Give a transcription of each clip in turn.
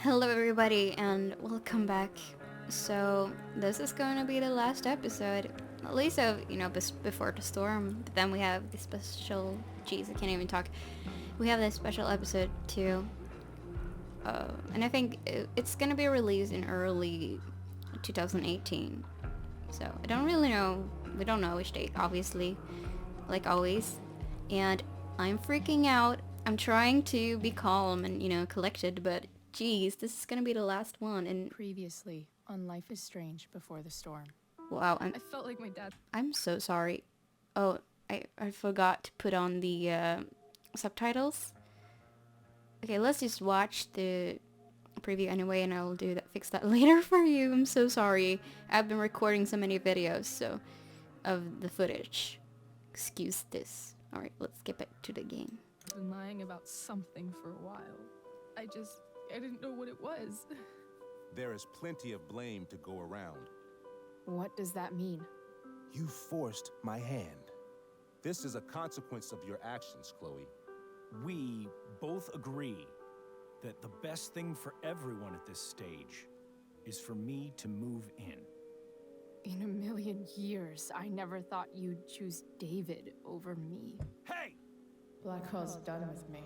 Hello everybody and welcome back. So this is going to be the last episode, at least of, before the storm. But then we have the special, jeez, I can't even talk. We have this special episode too. And I think it's going to be released in early 2018. So I don't really know, we don't know which date, obviously, like always. And I'm freaking out. I'm trying to be calm and, collected, but geez, this is gonna be the last one. And Previously on Life is Strange Before the Storm. wow, I felt like my dad. I'm so sorry. Oh, I forgot to put on the subtitles. Okay, let's just watch the preview anyway, and I'll fix that later for you. I'm so sorry. I've been recording so many videos, so of the footage. Excuse this. All right, let's get back to the game. Been lying about something for a while. I didn't know what it was. There is plenty of blame to go around. What does that mean? You forced my hand. This is a consequence of your actions, Chloe. We both agree that the best thing for everyone at this stage is for me to move in. In a million years, I never thought you'd choose David over me. Hey! Blackwell's done with me.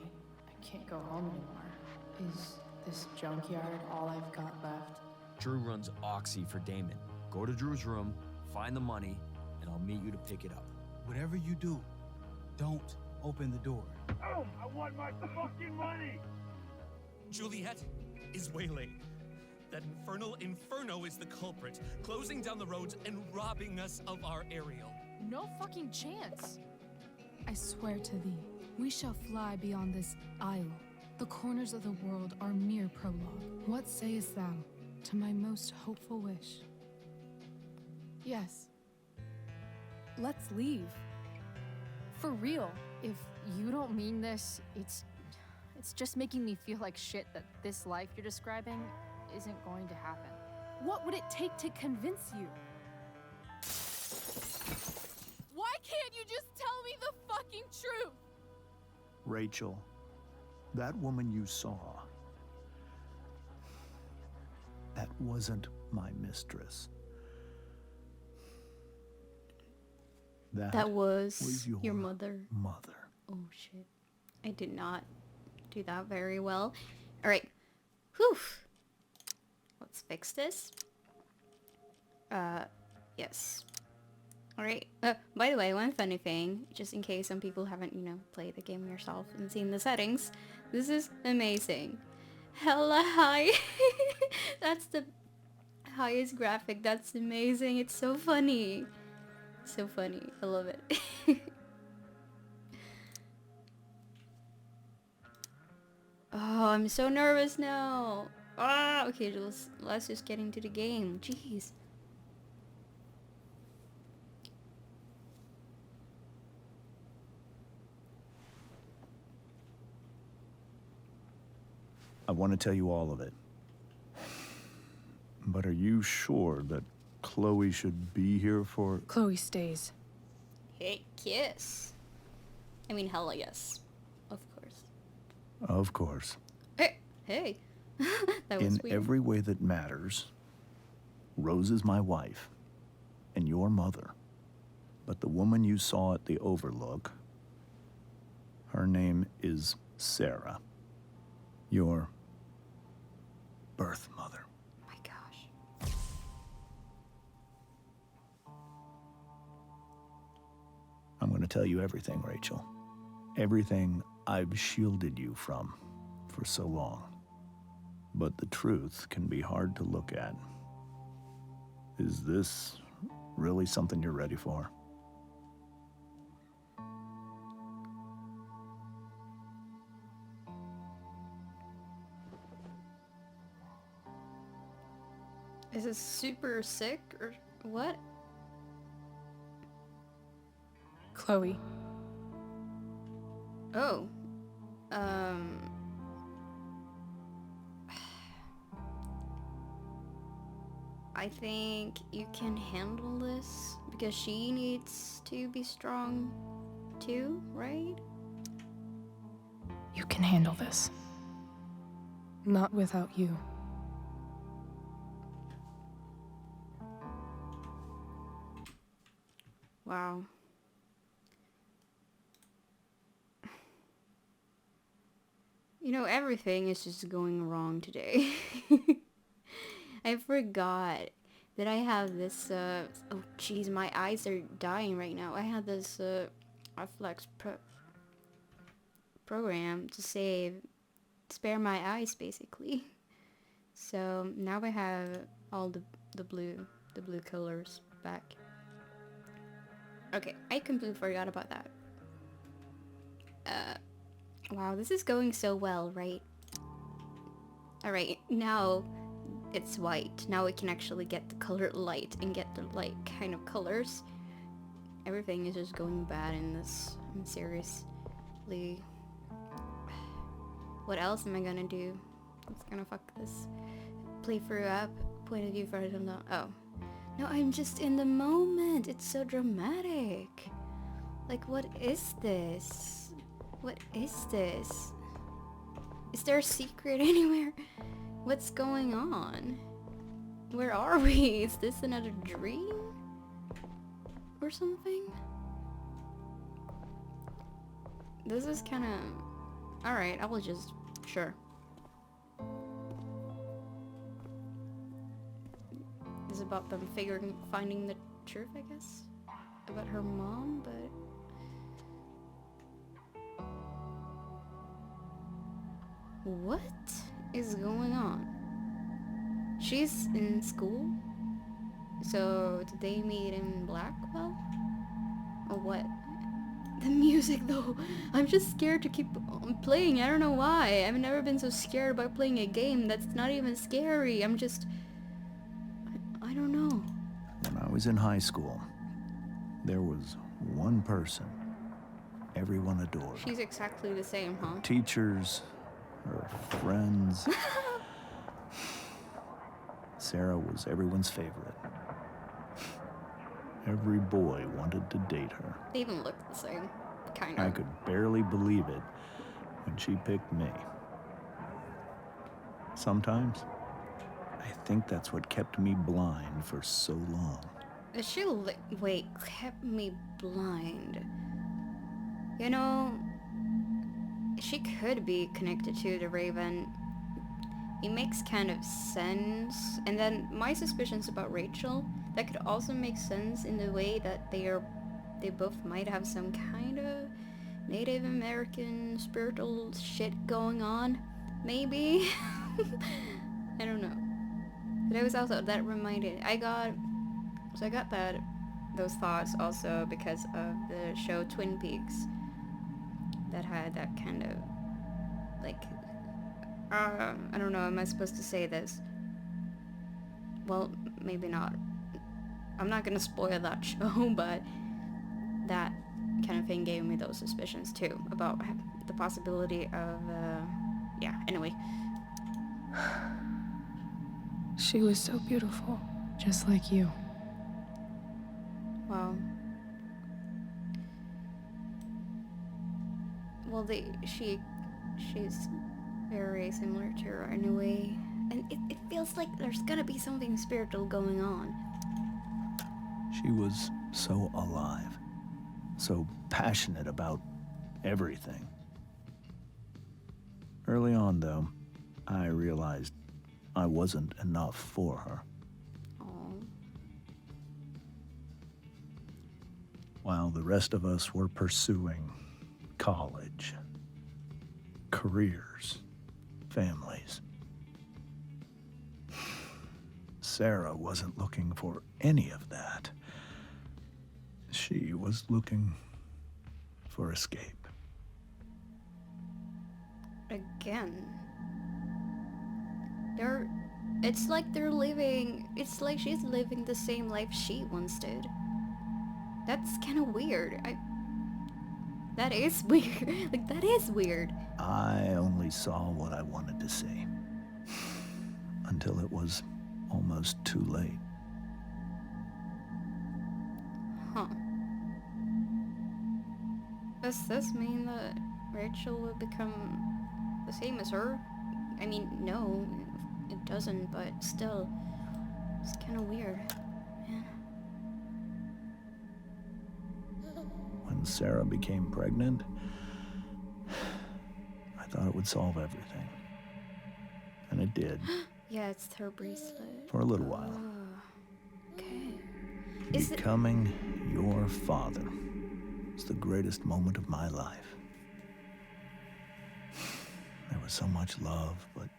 I can't go home anymore. Is this junkyard all I've got left? Drew runs Oxy for Damon. Go to Drew's room, find the money, and I'll meet you to pick it up. Whatever you do, don't open the door. Oh, I want my fucking money! Juliet is waylaid. That infernal Inferno is the culprit, closing down the roads and robbing us of our aerial. No fucking chance. I swear to thee, we shall fly beyond this isle. The corners of the world are mere prologue. What sayest thou to my most hopeful wish? Yes. Let's leave. For real. If you don't mean this, it's just making me feel like shit that this life you're describing isn't going to happen. What would it take to convince you? Why can't you just tell me the fucking truth? Rachel, that woman you saw, that wasn't my mistress. That was your mother. Mother. Oh shit. I did not do that very well. Alright. Whew. Let's fix this. Yes. Alright. By the way, one funny thing, just in case some people haven't, played the game yourself and seen the settings, this is amazing. Hella high. That's the highest graphic. That's amazing. It's so funny. So funny. I love it. Oh, I'm so nervous now. Ah, okay, let's just get into the game. Jeez. I want to tell you all of it. But are you sure that Chloe should be here for... Chloe stays. Hey, kiss. I mean, hella yes. Of course. Of course. Hey. That was in weird. every way that matters, Rose is my wife and your mother. But the woman you saw at the Overlook, her name is Sarah. Your birth mother. My gosh. I'm going to tell you everything, Rachel. Everything I've shielded you from for so long. But the truth can be hard to look at. Is this really something you're ready for? Is this super sick or what? Chloe. Oh. I think you can handle this because she needs to be strong too, right? You can handle this. Not without you. Wow. You know, everything is just going wrong today. I forgot that I have this, oh jeez, my eyes are dying right now. I had this, reflex program to spare my eyes, basically. So, now I have all the blue colors back. Okay, I completely forgot about that. Wow, this is going so well, right? Alright, now it's white. Now we can actually get the colored light and get the like kind of colors. Everything is just going bad in this. I'm seriously. What else am I gonna do? It's gonna fuck this playthrough up. Point of view for oh. No, I'm just in the moment. It's so dramatic. Like, what is this? What is this? Is there a secret anywhere? What's going on? Where are we? Is this another dream? Or something? This is kind of... Alright, I will just... Sure. It's about them finding the truth, I guess? About her mom, but... What is going on? She's in school? So, did they meet in Blackwell? Or what? The music though, I'm just scared to keep playing. I don't know why. I've never been so scared about playing a game that's not even scary. I'm just... I don't know. When I was in high school, there was one person everyone adored. She's exactly the same, huh? Teachers, her friends. Sarah was everyone's favorite. Every boy wanted to date her. They even look the same, kind of. I could barely believe it when she picked me. Sometimes, I think that's what kept me blind for so long. Wait, kept me blind. You know, she could be connected to the Raven. It makes kind of sense. And then my suspicions about Rachel, that could also make sense in the way that they both might have some kind of Native American spiritual shit going on. Maybe? I don't know. But it was also, that reminded, I got those thoughts also because of the show Twin Peaks. That had that kind of, like, I don't know, am I supposed to say this? Well, maybe not. I'm not gonna spoil that show, but that kind of thing gave me those suspicions too, about the possibility of, yeah, anyway. She was so beautiful, just like you. Wow. Well, she's very similar to her in a way, and it feels like there's gonna be something spiritual going on. She was so alive, so passionate about everything. Early on, though, I realized I wasn't enough for her. Aww. While the rest of us were pursuing college, careers, families, Sarah wasn't looking for any of that. She was looking for escape. Again. It's like she's living the same life she once did. That's kind of weird. That is weird. Like, that is weird. I only saw what I wanted to see. Until it was almost too late. Huh. Does this mean that Rachel will become the same as her? I mean, no, it doesn't, but still, it's kind of weird. Yeah. When Sarah became pregnant, I thought it would solve everything. And it did. Yeah, it's her bracelet. For a little while. Oh, okay. Is it... Becoming your father was the greatest moment of my life. There was so much love, but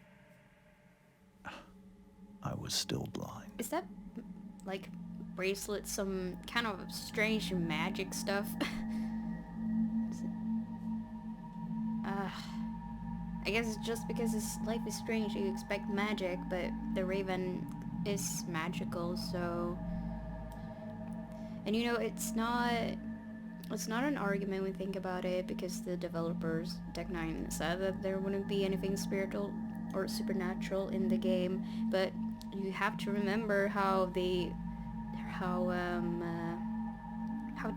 I was still blind. Is that, like, bracelet some kind of strange magic stuff? I guess it's just because his life is strange, you expect magic, but the Raven is magical, so... And you know, it's not an argument when we think about it, because the developers, Tech9, said that there wouldn't be anything spiritual or supernatural in the game, but you have to remember how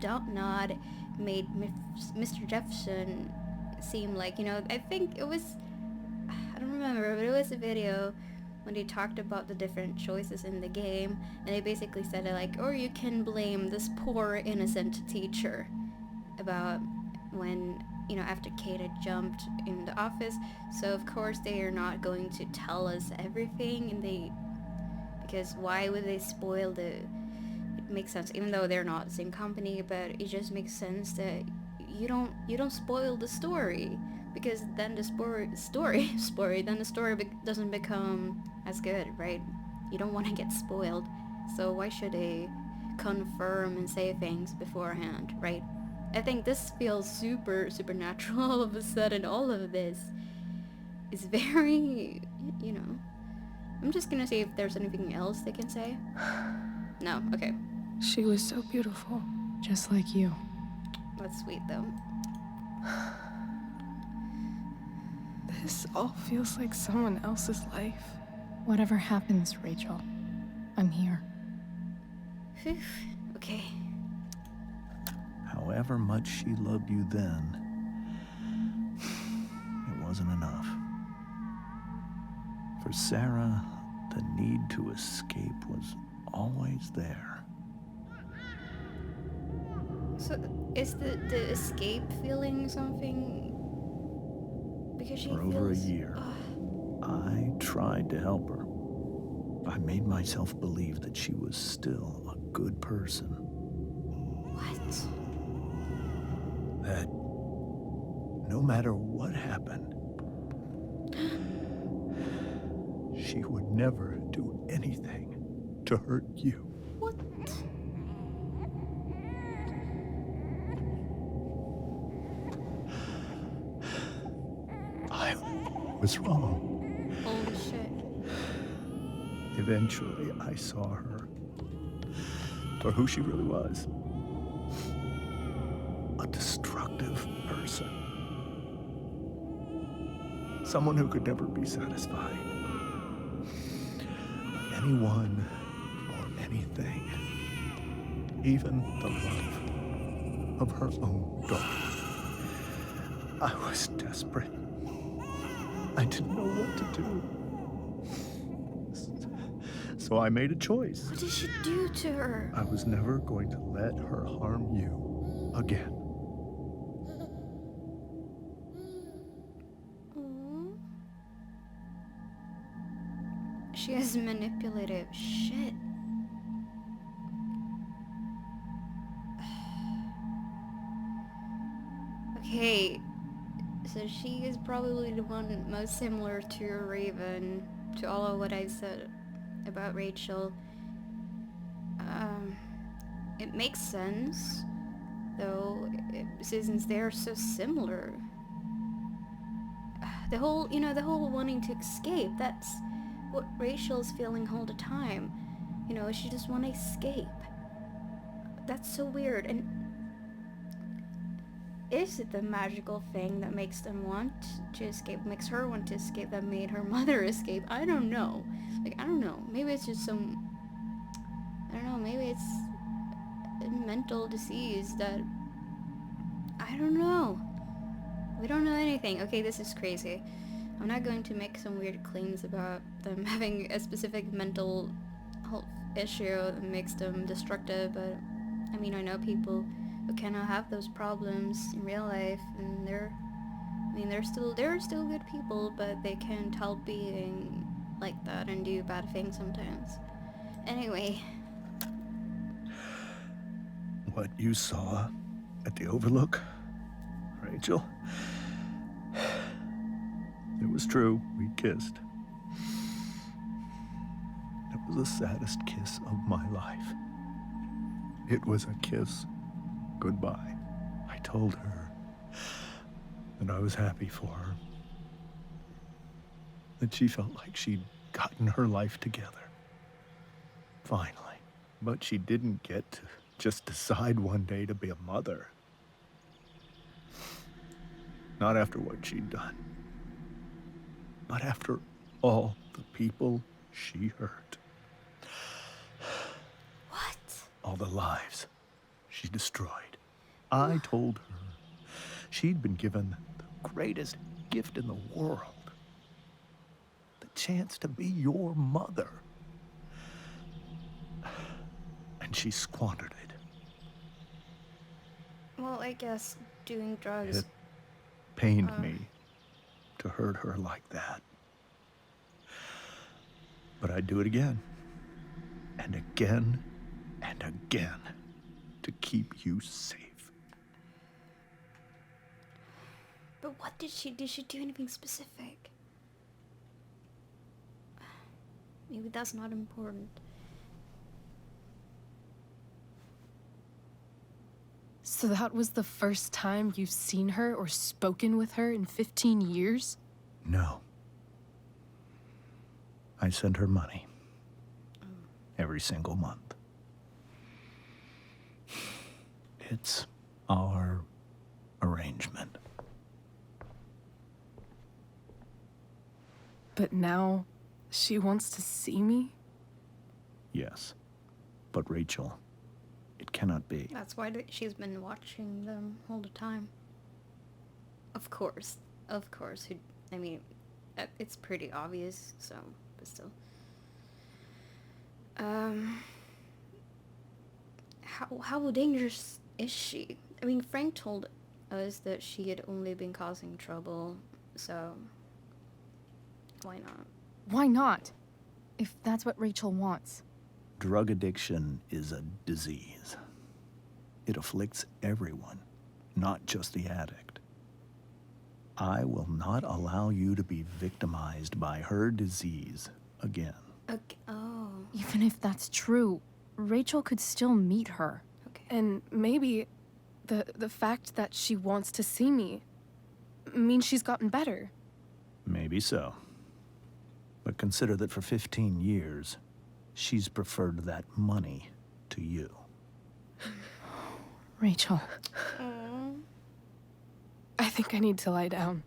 Doubtnod made Mr. Jefferson seem like, you know, I think it was, I don't remember, but it was a video when they talked about the different choices in the game, and they basically said it like, or you can blame this poor innocent teacher about when, you know, after Kate had jumped in the office, so of course they are not going to tell us everything, and because why would they spoil it makes sense, even though they're not the same company, but it just makes sense that you don't spoil the story, because then the story doesn't become as good, right? You don't want to get spoiled, so why should they confirm and say things beforehand, right? I think this feels supernatural all of a sudden. All of this is very, you know. I'm just gonna see if there's anything else they can say. No, okay. She was so beautiful, just like you. That's sweet, though. This all feels like someone else's life. Whatever happens, Rachel, I'm here. Phew. Okay. However much she loved you then, it wasn't enough. For Sarah, the need to escape was always there. So, is the escape feeling something? Because she For over a year, I tried to help her. I made myself believe that she was still a good person. What? That no matter what happened, she would never do anything to hurt you. What? I was wrong. Holy shit. Eventually, I saw her for who she really was. A destructive person. Someone who could never be satisfied. Anyone or anything. Even the love of her own daughter. I was desperate. I didn't know what to do. So I made a choice. What did she do to her? I was never going to let her harm you again. Aww. She has manipulative shit. Okay, so she is probably the one most similar to Raven, to all of what I said about Rachel. It makes sense, though, since they're so similar. The whole wanting to escape, that's what Rachel's feeling all the time. You know, she just want to escape. That's so weird. And is it the magical thing that makes them want to escape, makes her want to escape, that made her mother escape? I don't know. Like, I don't know. Maybe it's just some... I don't know, maybe it's a mental disease that... I don't know. We don't know anything. Okay, this is crazy. I'm not going to make some weird claims about them having a specific mental health issue that makes them destructive, but I mean, I know people who cannot have those problems in real life, and they're still good people, but they can't help being like that and do bad things sometimes. Anyway, What you saw at the Overlook, Rachel, it was true. We kissed. It was the saddest kiss of my life. It was a kiss goodbye. I told her that I was happy for her, that she felt like she'd gotten her life together. Finally. But she didn't get to just decide one day to be a mother. Not after what she'd done, but after all the people she hurt. what? All the lives she destroyed. I told her she'd been given the greatest gift in the world. The chance to be your mother. And she squandered it. Well, I guess doing drugs. It pained me to hurt her like that. But I'd do it again. And again and again to keep you safe. But what did she do anything specific? Maybe that's not important. So that was the first time you've seen her or spoken with her in 15 years? No. I send her money. Every single month. It's our arrangement. But now, she wants to see me? Yes. But Rachel, it cannot be. That's why she's been watching them all the time. Of course. I mean, it's pretty obvious, so, but still. How dangerous is she? I mean, Frank told us that she had only been causing trouble, so why not? Why not? If that's what Rachel wants. Drug addiction is a disease. It afflicts everyone, not just the addict. I will not allow you to be victimized by her disease again. Okay. Oh. Even if that's true, Rachel could still meet her. Okay. And maybe the fact that she wants to see me means she's gotten better. Maybe so. But consider that for 15 years, she's preferred that money to you. Rachel, Aww. I think I need to lie down.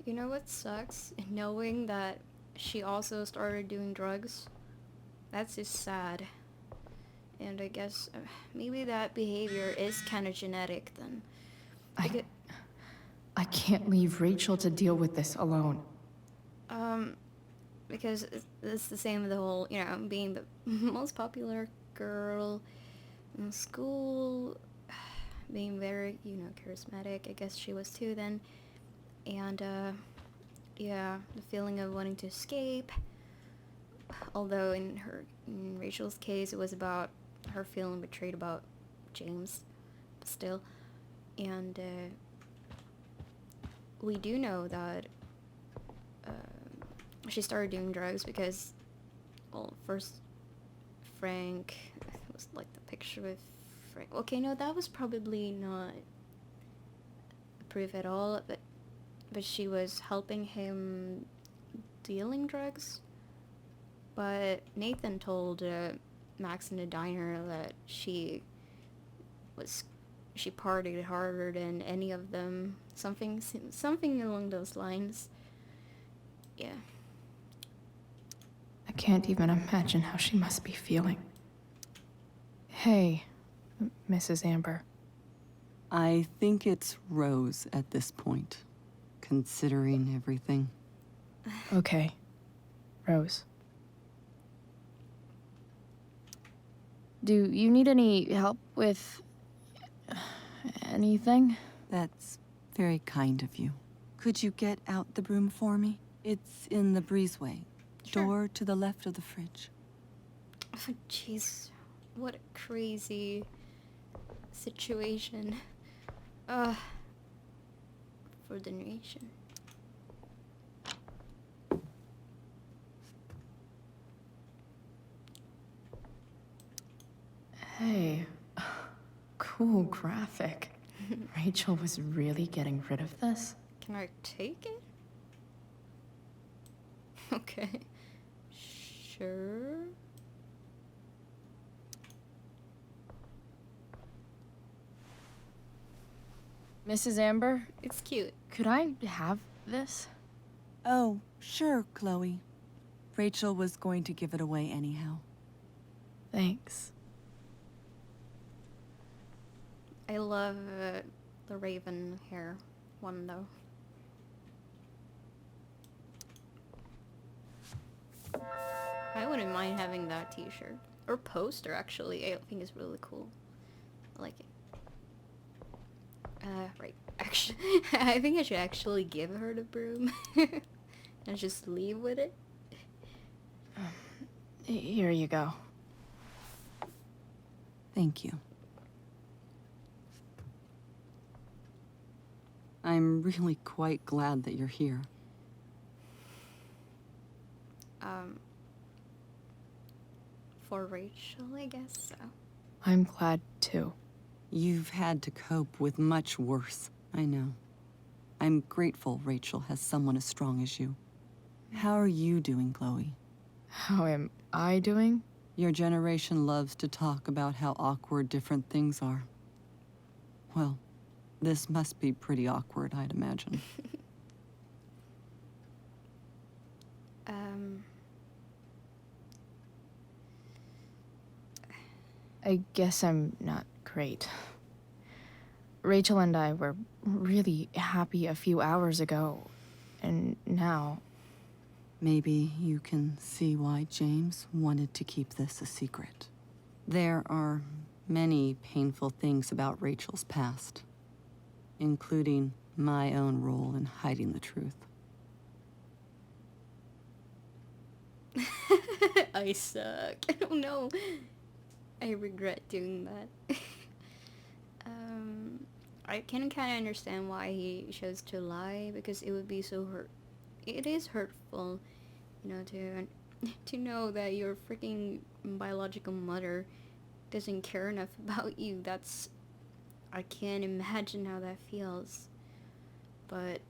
You know what sucks? Knowing that she also started doing drugs. That's just sad. And I guess maybe that behavior is kind of genetic then. I can't leave Rachel to deal with this alone. Because it's the same with the whole, being the most popular girl in school, being very, charismatic. I guess she was too then. And, yeah, the feeling of wanting to escape. Although in Rachel's case, it was about her feeling betrayed about James, but still. And, we do know that, she started doing drugs because, well, first, Frank, it was like the picture with Frank. Okay, no, that was probably not proof at all, but she was helping him dealing drugs. But Nathan told Max in the diner that she she partied harder than any of them. Something along those lines. Yeah. I can't even imagine how she must be feeling. Hey, Mrs. Amber. I think it's Rose at this point, considering everything. Okay, Rose. Do you need any help with anything? That's very kind of you. Could you get out the broom for me? It's in the breezeway. Sure. Door to the left of the fridge. Oh, jeez. What a crazy situation. For the nation. Hey, cool graphic. Rachel was really getting rid of this? Can I take it? Okay. Sure. Mrs. Amber, It's cute. could I have this? Oh, sure, Chloe. Rachel was going to give it away anyhow. Thanks. I love the raven hair one though. I wouldn't mind having that t-shirt. Or poster, actually. I think it's really cool. I like it. Right. Actually, I think I should actually give her the broom. And just leave with it. Here you go. Thank you. I'm really quite glad that you're here. For Rachel, I guess so. I'm glad too. You've had to cope with much worse, I know. I'm grateful Rachel has someone as strong as you. How are you doing, Chloe? How am I doing? Your generation loves to talk about how awkward different things are. Well, this must be pretty awkward, I'd imagine. I guess I'm not great. Rachel and I were really happy a few hours ago, and now... Maybe you can see why James wanted to keep this a secret. There are many painful things about Rachel's past, including my own role in hiding the truth. I suck. I don't know. I regret doing that. I can kind of understand why he chose to lie, because it would be so it is hurtful, you know, to know that your freaking biological mother doesn't care enough about you. I can't imagine how that feels. But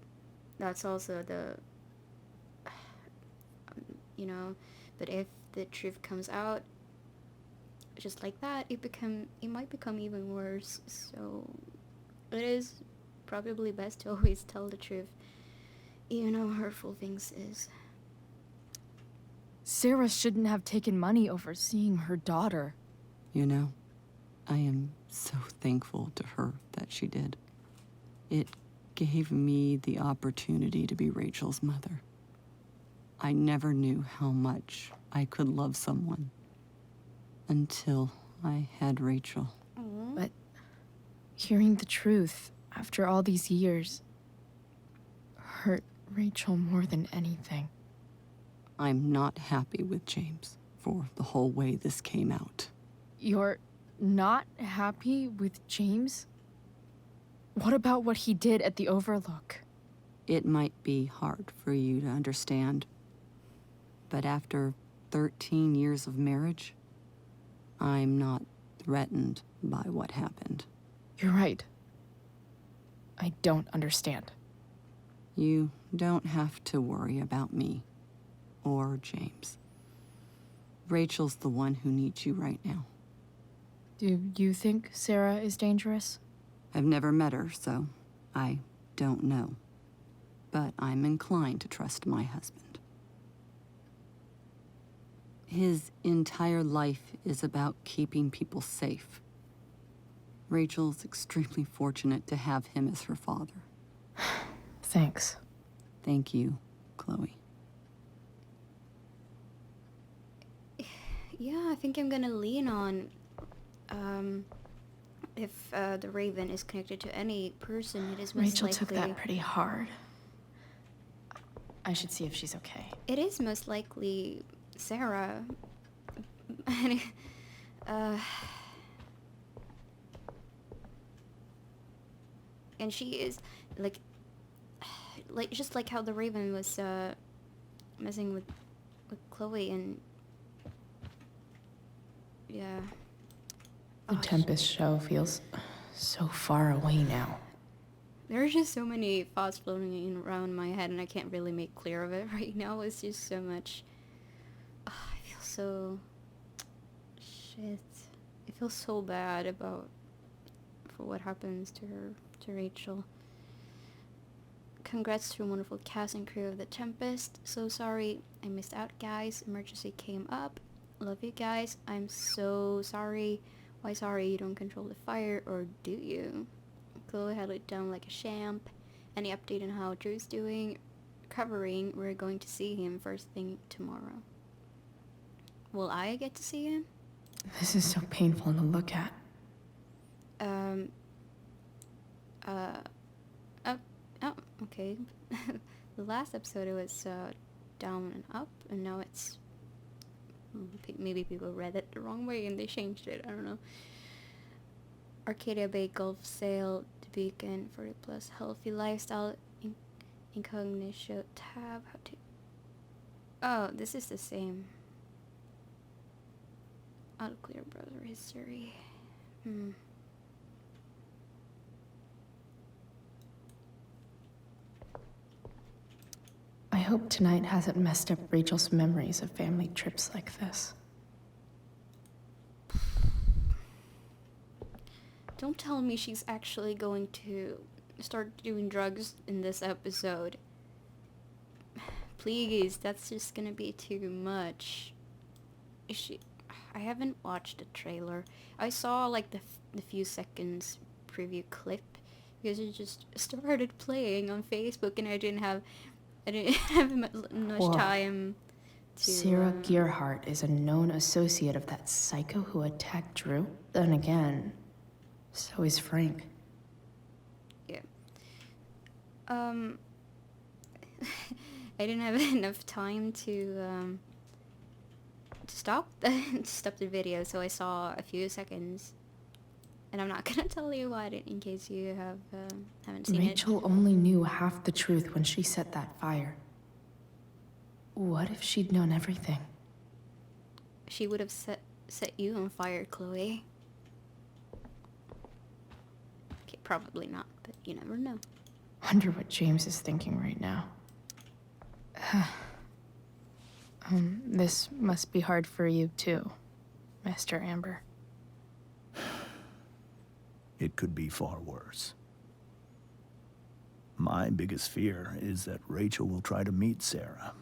that's also you know, but if the truth comes out just like that, it might become even worse. So it is probably best to always tell the truth, even how hurtful things is. Sarah shouldn't have taken money over seeing her daughter. You know, I am so thankful to her that she did. It gave me the opportunity to be Rachel's mother. I never knew how much I could love someone until I had Rachel. But hearing the truth after all these years hurt Rachel more than anything. I'm not happy with James for the whole way this came out. You're not happy with James? What about what he did at the Overlook? It might be hard for you to understand, but after 13 years of marriage, I'm not threatened by what happened. You're right. I don't understand. You don't have to worry about me or James. Rachel's the one who needs you right now. Do you think Sarah is dangerous? I've never met her, so I don't know. But I'm inclined to trust my husband. His entire life is about keeping people safe. Rachel's extremely fortunate to have him as her father. Thanks. Thank you, Chloe. Yeah, I think I'm gonna lean on, if the Raven is connected to any person, it is most Rachel likely... took that pretty hard. I should see if she's okay. It is most likely Sarah. And she is, like, just like how the Raven was, messing with Chloe and... Yeah. The Tempest show feels so far away now. There are just so many thoughts floating around my head, and I can't really make clear of it right now. It's just so much... I feel so... Shit. I feel so bad for what happens to her, to Rachel. Congrats to a wonderful cast and crew of The Tempest. So sorry I missed out, guys. Emergency came up. Love you guys. I'm so sorry. Why sorry? You don't control the fire, or do you? Chloe held it down like a champ. Any update on how Drew's doing? Recovering. We're going to see him first thing tomorrow. Will I get to see him? This is so painful to look at. Oh, okay. The last episode it was down and up, and now it's... Maybe people read it the wrong way and they changed it, I don't know. Arcadia Bay Golf Sale, the Beacon, 40 plus healthy lifestyle, incognito tab, how to... Oh, this is the same. Auto clear browser history. I hope tonight hasn't messed up Rachel's memories of family trips like this. Don't tell me she's actually going to start doing drugs in this episode. Please, that's just gonna be too much. I haven't watched the trailer. I saw like the few seconds preview clip because it just started playing on Facebook, and I didn't have much time to... Sarah Gearhart is a known associate of that psycho who attacked Drew. Then again, so is Frank. Yeah. I didn't have enough time to stop the video, so I saw a few seconds, and I'm not gonna tell you what in case you haven't seen Rachel only knew half the truth when she set that fire. What if she'd known everything? She would have set you on fire, Chloe. Okay, probably not, but you never know. Wonder what James is thinking right now. This must be hard for you too, Master Amber. It could be far worse. My biggest fear is that Rachel will try to meet Sarah.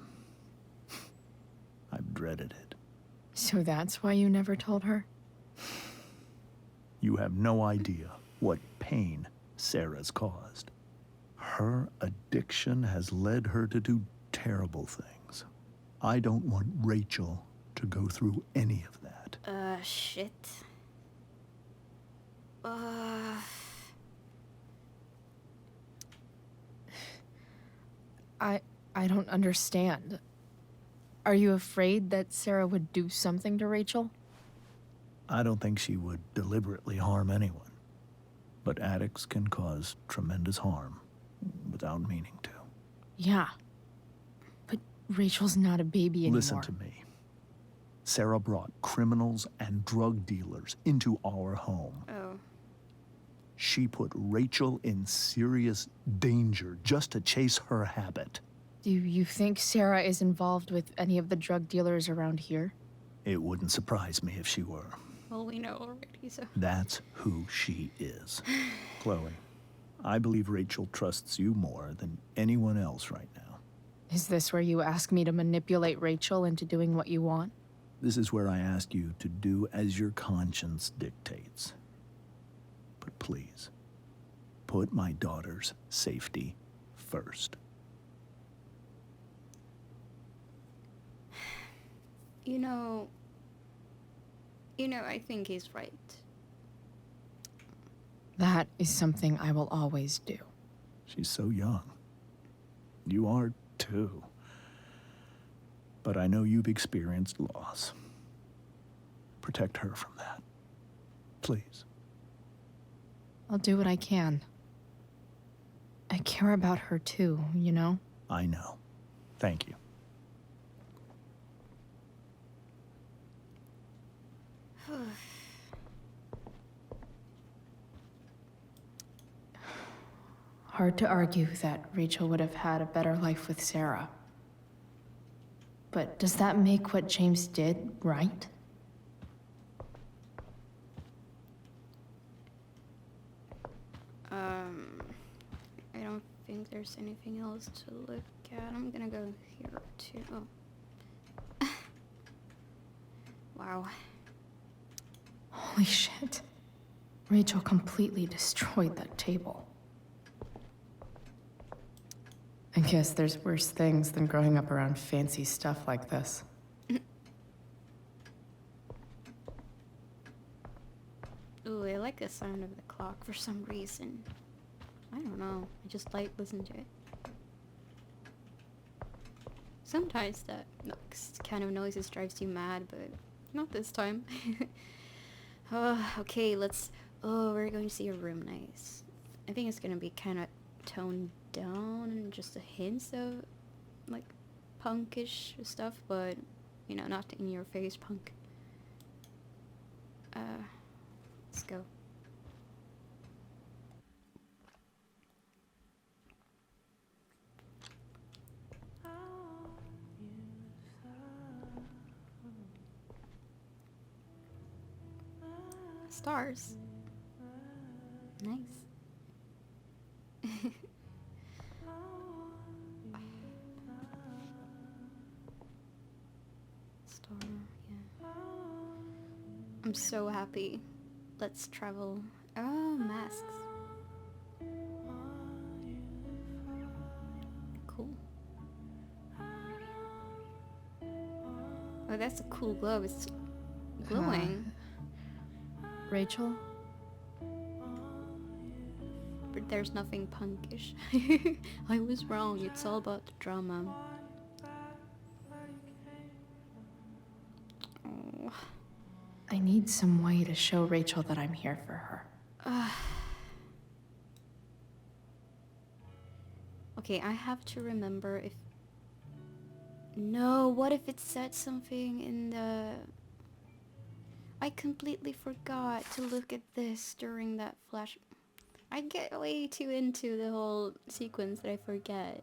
I've dreaded it. So that's why you never told her? You have no idea what pain Sarah's caused. Her addiction has led her to do terrible things. I don't want Rachel to go through any of that. Shit. I don't understand. Are you afraid that Sarah would do something to Rachel? I don't think she would deliberately harm anyone. But addicts can cause tremendous harm without meaning to. Yeah. But Rachel's not a baby anymore. Listen to me. Sarah brought criminals and drug dealers into our home. Oh. She put Rachel in serious danger just to chase her habit. Do you think Sarah is involved with any of the drug dealers around here? It wouldn't surprise me if she were. Well, we know already, so. That's who she is. Chloe, I believe Rachel trusts you more than anyone else right now. Is this where you ask me to manipulate Rachel into doing what you want? This is where I ask you to do as your conscience dictates. But please, put my daughter's safety first. You know, I think he's right. That is something I will always do. She's so young. You are too. But I know you've experienced loss. Protect her from that. Please. I'll do what I can. I care about her too, you know? I know. Thank you. Hard to argue that Rachel would have had a better life with Sarah. But does that make what James did right? I don't think there's anything else to look at. I'm gonna go here too. Oh. Wow. Holy shit. Rachel completely destroyed that table. I guess there's worse things than growing up around fancy stuff like this. Ooh, I like the sound of the clock for some reason. I don't know. I just like listening to it. Sometimes that kind of noises drives you mad, but not this time. Okay, we're going to see a room. Nice. I think it's gonna be kind of toned down and just a hint of like punkish stuff, but not in your face punk. Let's go. Stars. Nice. Star, yeah. I'm so happy. Let's travel. Oh, masks. Cool. Oh, that's a cool globe. It's glowing. Rachel? But there's nothing punkish. I was wrong. It's all about the drama. Oh. I need some way to show Rachel that I'm here for her. Okay, I have to remember if... No, what if it said something in the... I completely forgot to look at this during that flash... I get way too into the whole sequence that I forget.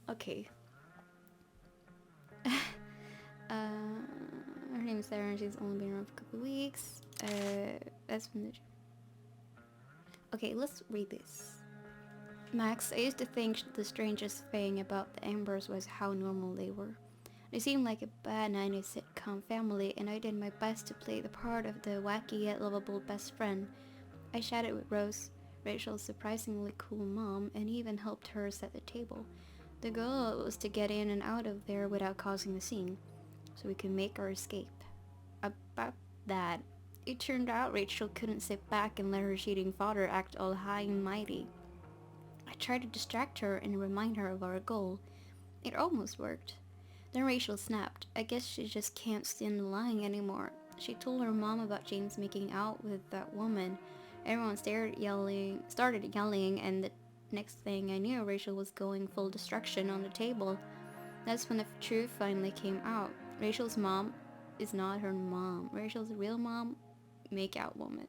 Okay. Her name is Sarah and she's only been around for a couple weeks. That's from the... Okay, let's read this. Max, I used to think the strangest thing about the Ambers was how normal they were. They seemed like a bad 90s sitcom family, and I did my best to play the part of the wacky yet lovable best friend. I chatted with Rose, Rachel's surprisingly cool mom, and even helped her set the table. The goal was to get in and out of there without causing a scene, so we could make our escape. About that, it turned out Rachel couldn't sit back and let her cheating father act all high and mighty. I tried to distract her and remind her of our goal. It almost worked. Then Rachel snapped. I guess she just can't stand lying anymore. She told her mom about James making out with that woman. Everyone started yelling, and the next thing I knew, Rachel was going full destruction on the table. That's when the truth finally came out. Rachel's mom is not her mom. Rachel's real mom, make-out woman.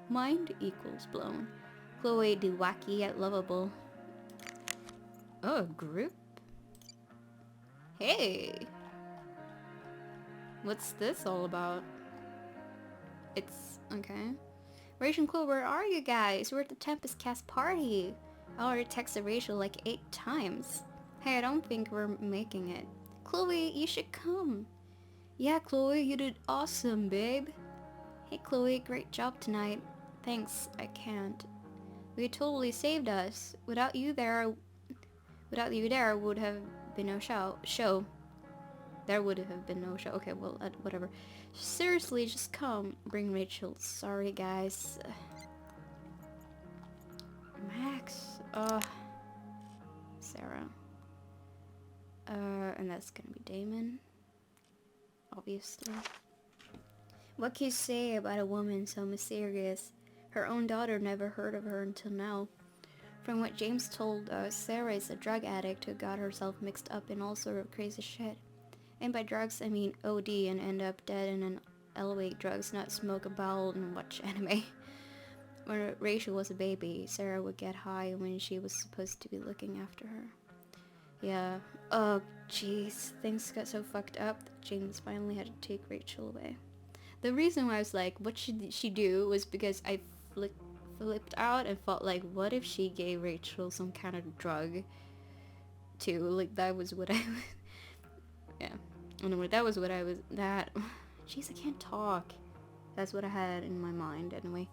Mind equals blown. Chloe, the wacky yet lovable. Oh, group? Hey! What's this all about? It's... okay. Rachel and Chloe, where are you guys? We're at the Tempest Cast party. I already texted Rachel like 8 times. Hey, I don't think we're making it. Chloe, you should come. Yeah, Chloe, you did awesome, babe. Hey, Chloe, great job tonight. Thanks, I can't. You totally saved us. Without you there, would have been no show. There would have been no show. Okay, well, whatever. Seriously, just come. Bring Rachel. Sorry, guys. Max. Sarah. And that's gonna be Damon. Obviously. What can you say about a woman so mysterious? Her own daughter never heard of her until now. From what James told us, Sarah is a drug addict who got herself mixed up in all sort of crazy shit. And by drugs, I mean OD and end up dead in an elevate drugs, not smoke a bowel and watch anime. When Rachel was a baby, Sarah would get high when she was supposed to be looking after her. Yeah. Oh, jeez. Things got so fucked up that James finally had to take Rachel away. The reason why I was like, what should she do, was because I flipped out and felt like, what if she gave Rachel some kind of drug too? Like, that was what I was... yeah. Anyway, that was what I was... Jeez, I can't talk. That's what I had in my mind, anyway.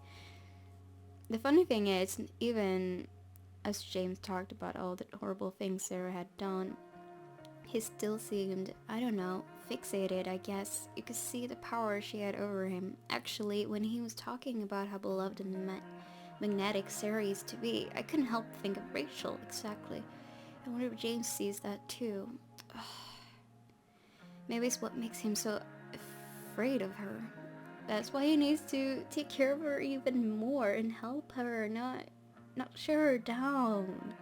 The funny thing is, even as James talked about all the horrible things Sarah had done, he still seemed, I don't know, fixated, I guess. You could see the power she had over him. Actually, when he was talking about how beloved and magnetic Sarah used to be, I couldn't help but think of Rachel, exactly. I wonder if James sees that too. Maybe it's what makes him so afraid of her. That's why he needs to take care of her even more and help her, not shut her down.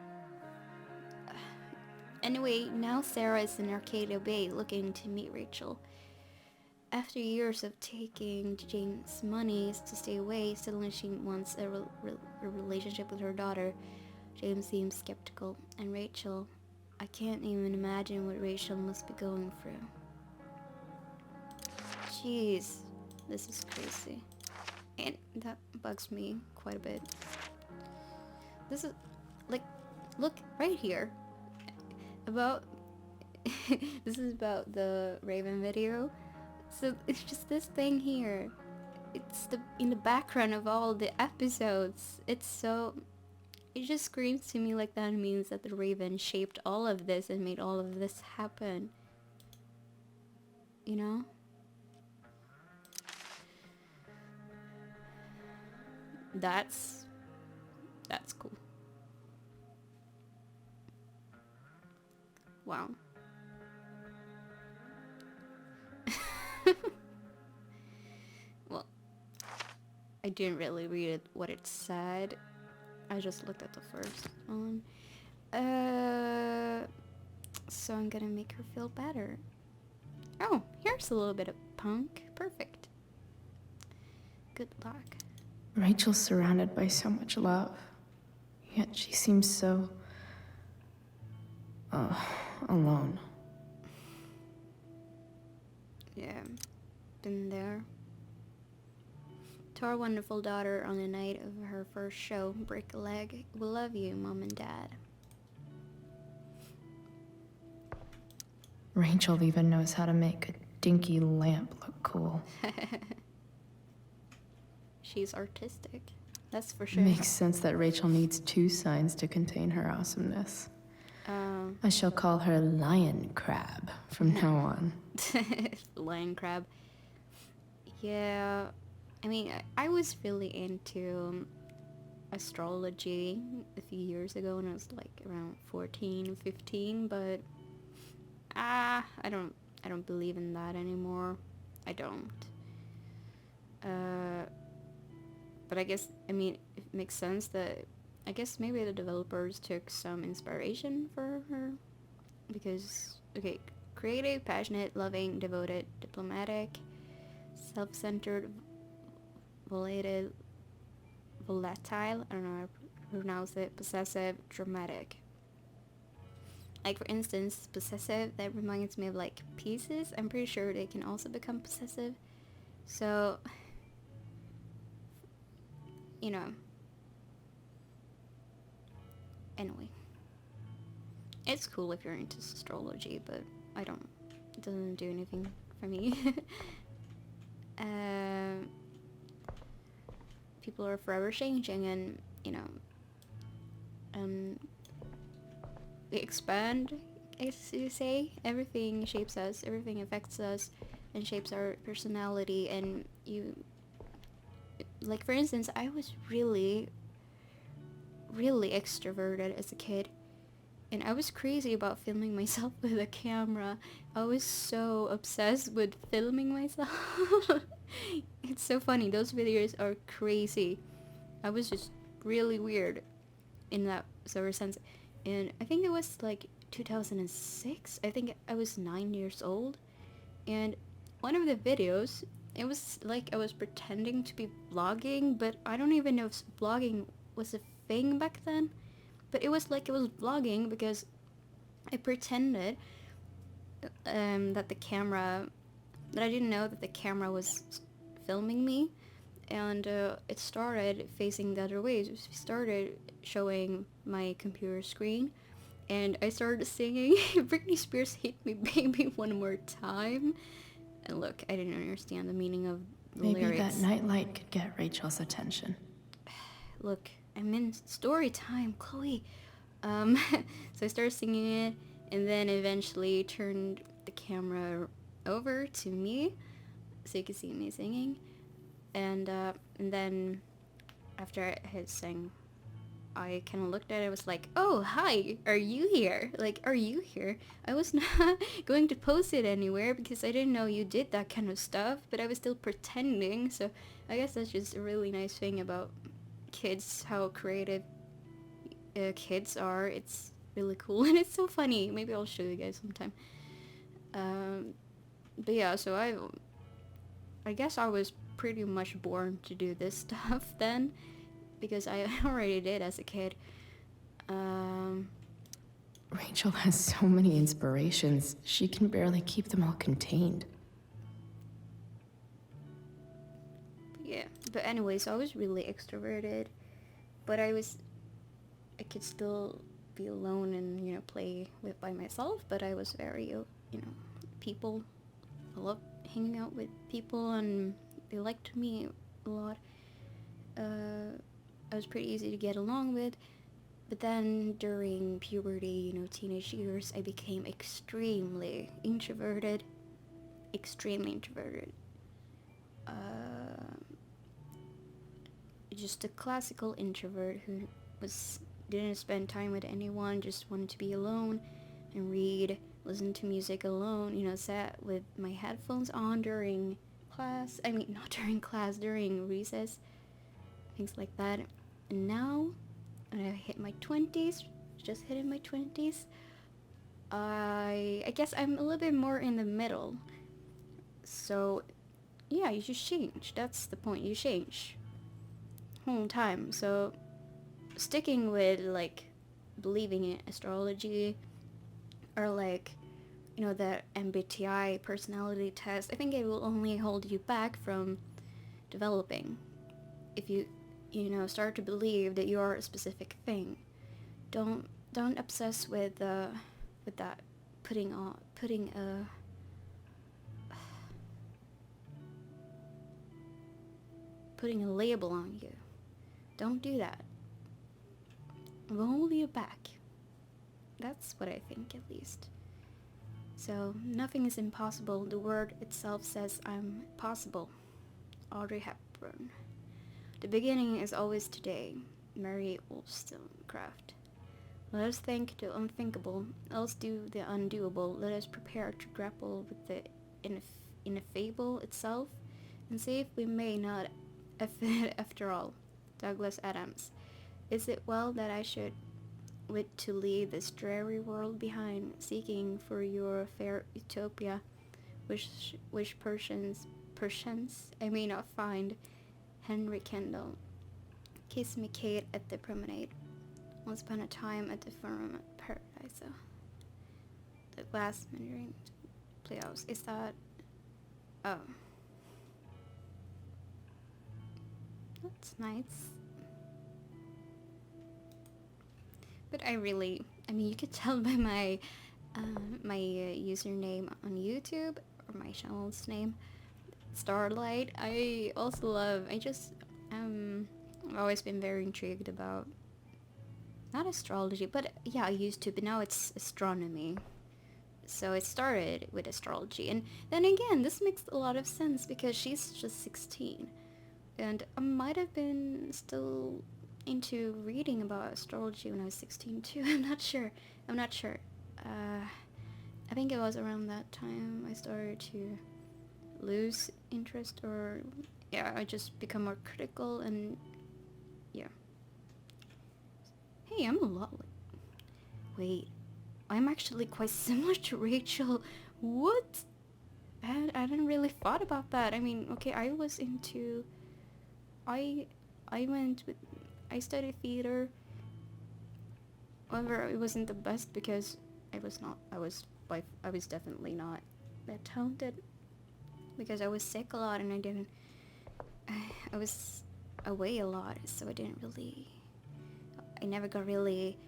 Anyway, now Sarah is in Arcadia Bay looking to meet Rachel. After years of taking James' money to stay away, suddenly she wants a relationship with her daughter. James seems skeptical. And Rachel, I can't even imagine what Rachel must be going through. Jeez, this is crazy. And that bugs me quite a bit. This is, like, look, right here. About this is about the Raven video. So it's just this thing here. It's in the background of all the episodes. It just screams to me like that means that the Raven shaped all of this and made all of this happen. You know? That's cool. Wow. Well, I didn't really read what it said. I just looked at the first one. So I'm gonna make her feel better. Oh, here's a little bit of punk. Perfect. Good luck. Rachel's surrounded by so much love, yet she seems so... alone. Yeah, been there. To our wonderful daughter on the night of her first show, break a leg. We love you, Mom and Dad. Rachel even knows how to make a dinky lamp look cool. She's artistic, that's for sure. Makes sense that Rachel needs 2 signs to contain her awesomeness. I shall call her Lion Crab from now on. Lion Crab. Yeah, I mean, I was really into astrology a few years ago when I was like around 14, 15, but I don't believe in that anymore. I don't. But I guess, I mean, it makes sense that, I guess maybe the developers took some inspiration for her, because, okay, creative, passionate, loving, devoted, diplomatic, self-centered, volatile, I don't know how to pronounce it, possessive, dramatic. Like, for instance, possessive, that reminds me of, like, pieces. I'm pretty sure they can also become possessive. So, you know. Anyway. It's cool if you're into astrology, but I don't. It doesn't do anything for me. People are forever changing, and, you know, we expand, as you say. Everything shapes us, everything affects us, and shapes our personality. And you, like, for instance, I was really extroverted as a kid, and I was crazy about filming myself with a camera. I was so obsessed with filming myself. It's so funny, those videos are crazy. I was just really weird in that sort of sense. And I think it was like 2006. I think I was 9 years old. And one of the videos, it was like I was pretending to be vlogging, but I don't even know if vlogging was a thing back then. But it was like it was vlogging because I pretended that I didn't know that the camera was filming me. And it started facing the other way. It started showing my computer screen, and I started singing Britney Spears' "Hit Me Baby One More Time." And look, I didn't understand the meaning of the Maybe lyrics. that nightlight could get Rachel's attention. Look, I'm in story time, Chloe. So I started singing it, and then eventually turned the camera over to me so you could see me singing. And then after I had sang, I kind of looked at it. I was like, "Oh, hi, are you here? Like, are you here?" I was not going to post it anywhere because I didn't know you did that kind of stuff, but I was still pretending. So I guess that's just a really nice thing about kids, how creative kids are. It's really cool, and it's so funny. Maybe I'll show you guys sometime. But yeah, so I guess I was pretty much born to do this stuff then, because I already did as a kid. Rachel has so many inspirations, she can barely keep them all contained. Yeah, but anyways, I was really extroverted, but I could still be alone and, you know, play by myself, but I was very, you know, people. I love hanging out with people, and they liked me a lot. I was pretty easy to get along with, but then during puberty, you know, teenage years, I became extremely introverted. Just a classical introvert who didn't spend time with anyone, just wanted to be alone and read, listen to music alone, you know, sat with my headphones on during class. I mean, not during class, during recess, things like that. And now, when I hit my 20s, just hitting my 20s, I guess I'm a little bit more in the middle. So, yeah, you just change. That's the point. You change. Whole time. So, sticking with, like, believing in astrology, or, like, you know, the MBTI personality test, I think it will only hold you back from developing. If you know, start to believe that you're a specific thing. Don't obsess with that putting a label on you. Don't do that. It will hold you back. That's what I think, at least. So, nothing is impossible. The word itself says I'm possible. Audrey Hepburn. The beginning is always today. Mary Wollstonecraft. Let us think the unthinkable, else do the undoable. Let us prepare to grapple with the ineffable itself, and see if we may not after all. Douglas Adams. Is it well that I should wit to leave this dreary world behind, seeking for your fair utopia, which perchance I may not find? Henry Kendall. Kiss me, Kate, at the promenade. Once upon a time at the firmament paradise. last Mandarin playoffs. Is that... Oh. That's nice. But I mean, you could tell by my username on YouTube, or my channel's name, Starlight. I've always been very intrigued about, not astrology, but yeah, I used to, but now it's astronomy. So it started with astrology, and then again, this makes a lot of sense because she's just 16, and I might have been still into reading about astrology when I was 16 too. I'm not sure. I think it was around that time I started to lose interest, or yeah, I just become more critical, and yeah. Hey, I'm a lot like... Wait, I'm actually quite similar to Rachel. What? I hadn't really thought about that. I mean, okay, I was into... I studied theater. However, it wasn't the best because I was definitely not that talented, because I was sick a lot and I was away a lot, so I never got really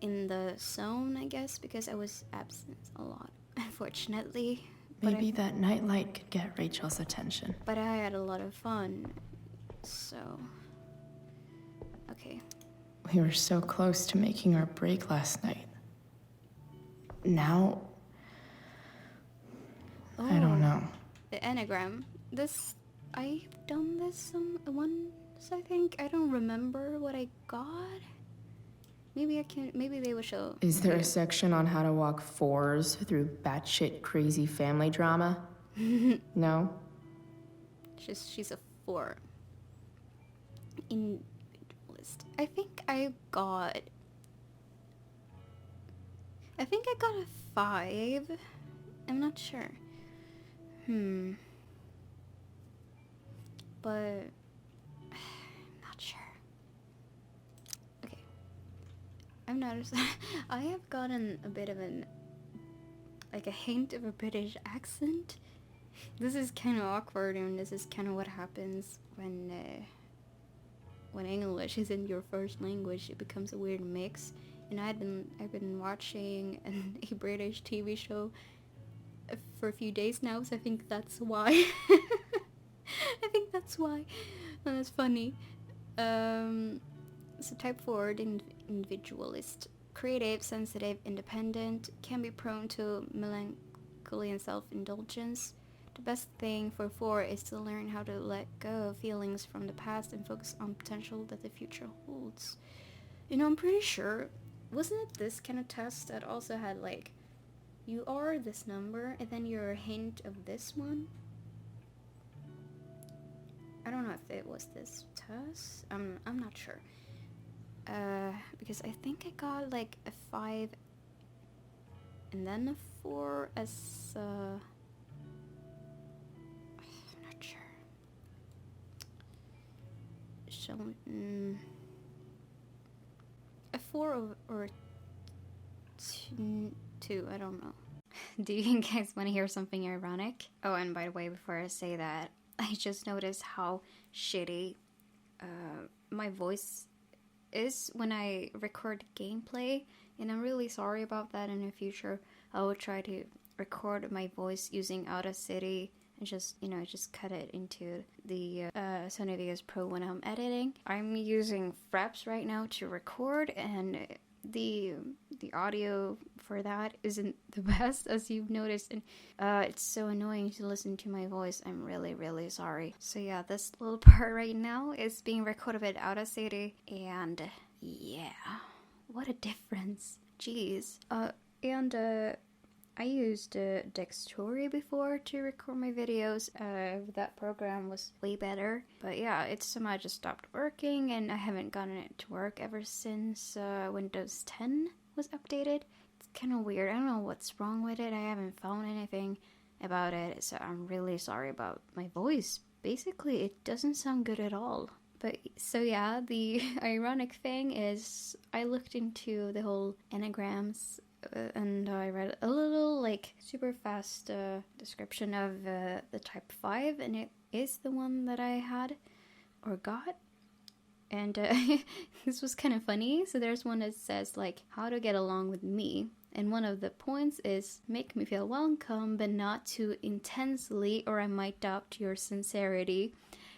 in the zone, I guess, because I was absent a lot, unfortunately. Maybe that nightlight could get Rachel's attention. But I had a lot of fun, so... Okay. We were so close to making our break last night. Now... Oh, I don't know. The Enneagram. I've done this once, I think. I don't remember what I got. Maybe they will show. Is there a section on how to walk fours through batshit crazy family drama? No? She's a 4. Individualist. I think I got a 5. I'm not sure. But I'm not sure. Okay. I've noticed I have gotten a bit of a hint of a British accent. This is kind of awkward, and this is kind of what happens when English isn't your first language. It becomes a weird mix. And I've been watching a British TV show for a few days now, so I think that's why. And that's funny. So type 4, individualist, creative, sensitive, independent, can be prone to melancholy and self-indulgence. The best thing for 4 is to learn how to let go of feelings from the past and focus on potential that the future holds. You know, I'm pretty sure, wasn't it this kind of test that also had like, you are this number and then you're a hint of this one? I don't know if it was this test. I'm not sure. Because I think I got like a 5 and then a 4 as I'm not sure. A 4 or 2, I don't know. Do you guys want to hear something ironic? Oh, and by the way, before I say that, I just noticed how shitty my voice is when I record gameplay, and I'm really sorry about that. In the future, I will try to record my voice using Audacity and just cut it into the Sony Vegas Pro when I'm editing. I'm using Fraps right now to record, and the audio for that isn't the best, as you've noticed, and it's so annoying to listen to my voice. I'm really, really sorry. So yeah, this little part right now is being recorded with Audacity, and yeah, what a difference. Jeez. I used Dextory before to record my videos. That program was way better. But yeah, it somehow just stopped working, and I haven't gotten it to work ever since Windows 10 was updated. It's kind of weird. I don't know what's wrong with it. I haven't found anything about it, so I'm really sorry about my voice. Basically, it doesn't sound good at all. But so yeah, the ironic thing is I looked into the whole Enneagrams and I read a little, like, super fast description of the type 5, and it is the one that I had or got. And this was kind of funny. So there's one that says, like, how to get along with me. And one of the points is, make me feel welcome, but not too intensely, or I might doubt your sincerity.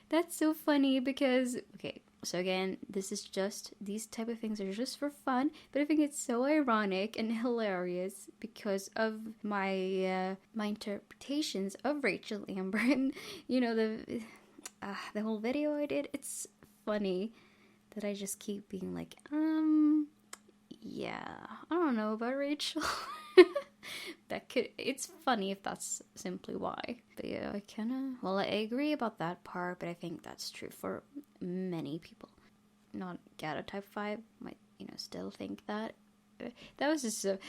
That's so funny because, okay, so again, these type of things are just for fun, but I think it's so ironic and hilarious because of my my interpretations of Rachel Amber. And, you know, the whole video I did, it's funny that I just keep being like, yeah, I don't know about Rachel. It's funny if that's simply why. But yeah, I agree about that part, but I think that's true for many people. Not Gata type 5 might, still think that. That was just a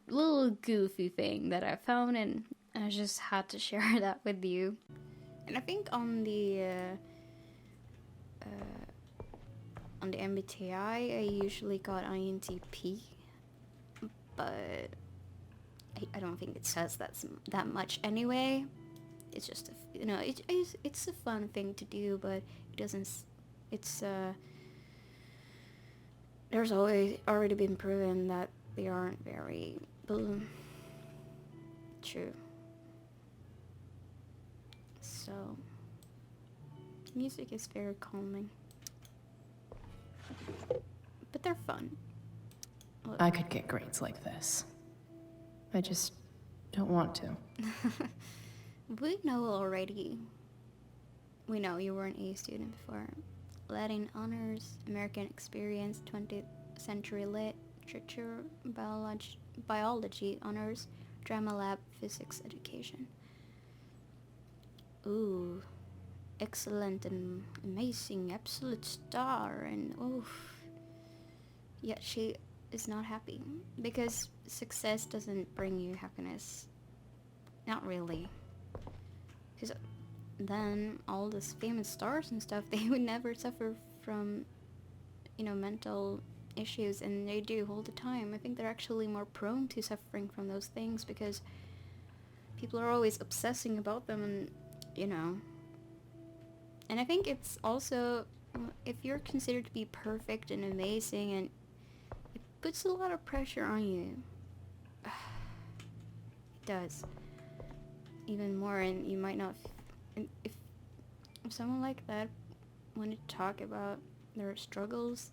little goofy thing that I found, and I just had to share that with you. And I think on the MBTI, I usually got INTP, but I don't think it says that much anyway. It's just it's a fun thing to do, but it doesn't. It's there's already been proven that they aren't very true. So music is very calming. But they're fun. I could get grades like this. I just don't want to. We know already. We know you were an A student before. Latin honors, American experience, 20th century literature, biology honors, drama lab, physics education. Ooh. Excellent and amazing, absolute star, and yet she is not happy because success doesn't bring you happiness. Not really. Because then all these famous stars and stuff, they would never suffer from, mental issues, and they do all the time. I think they're actually more prone to suffering from those things because people are always obsessing about them, and And I think it's also, if you're considered to be perfect and amazing, and it puts a lot of pressure on you. It does. Even more, and you might not, if someone like that wanted to talk about their struggles,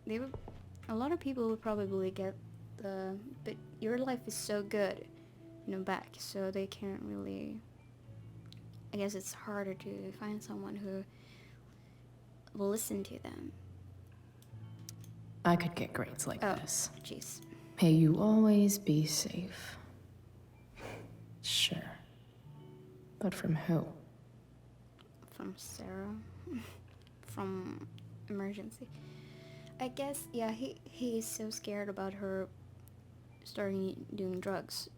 a lot of people would probably get but your life is so good, back, so they can't really, I guess it's harder to find someone who will listen to them. I could get grades like this. Jeez. May you always be safe. Sure. But from who? From Sarah. From emergency. I guess, yeah, he is so scared about her starting doing drugs.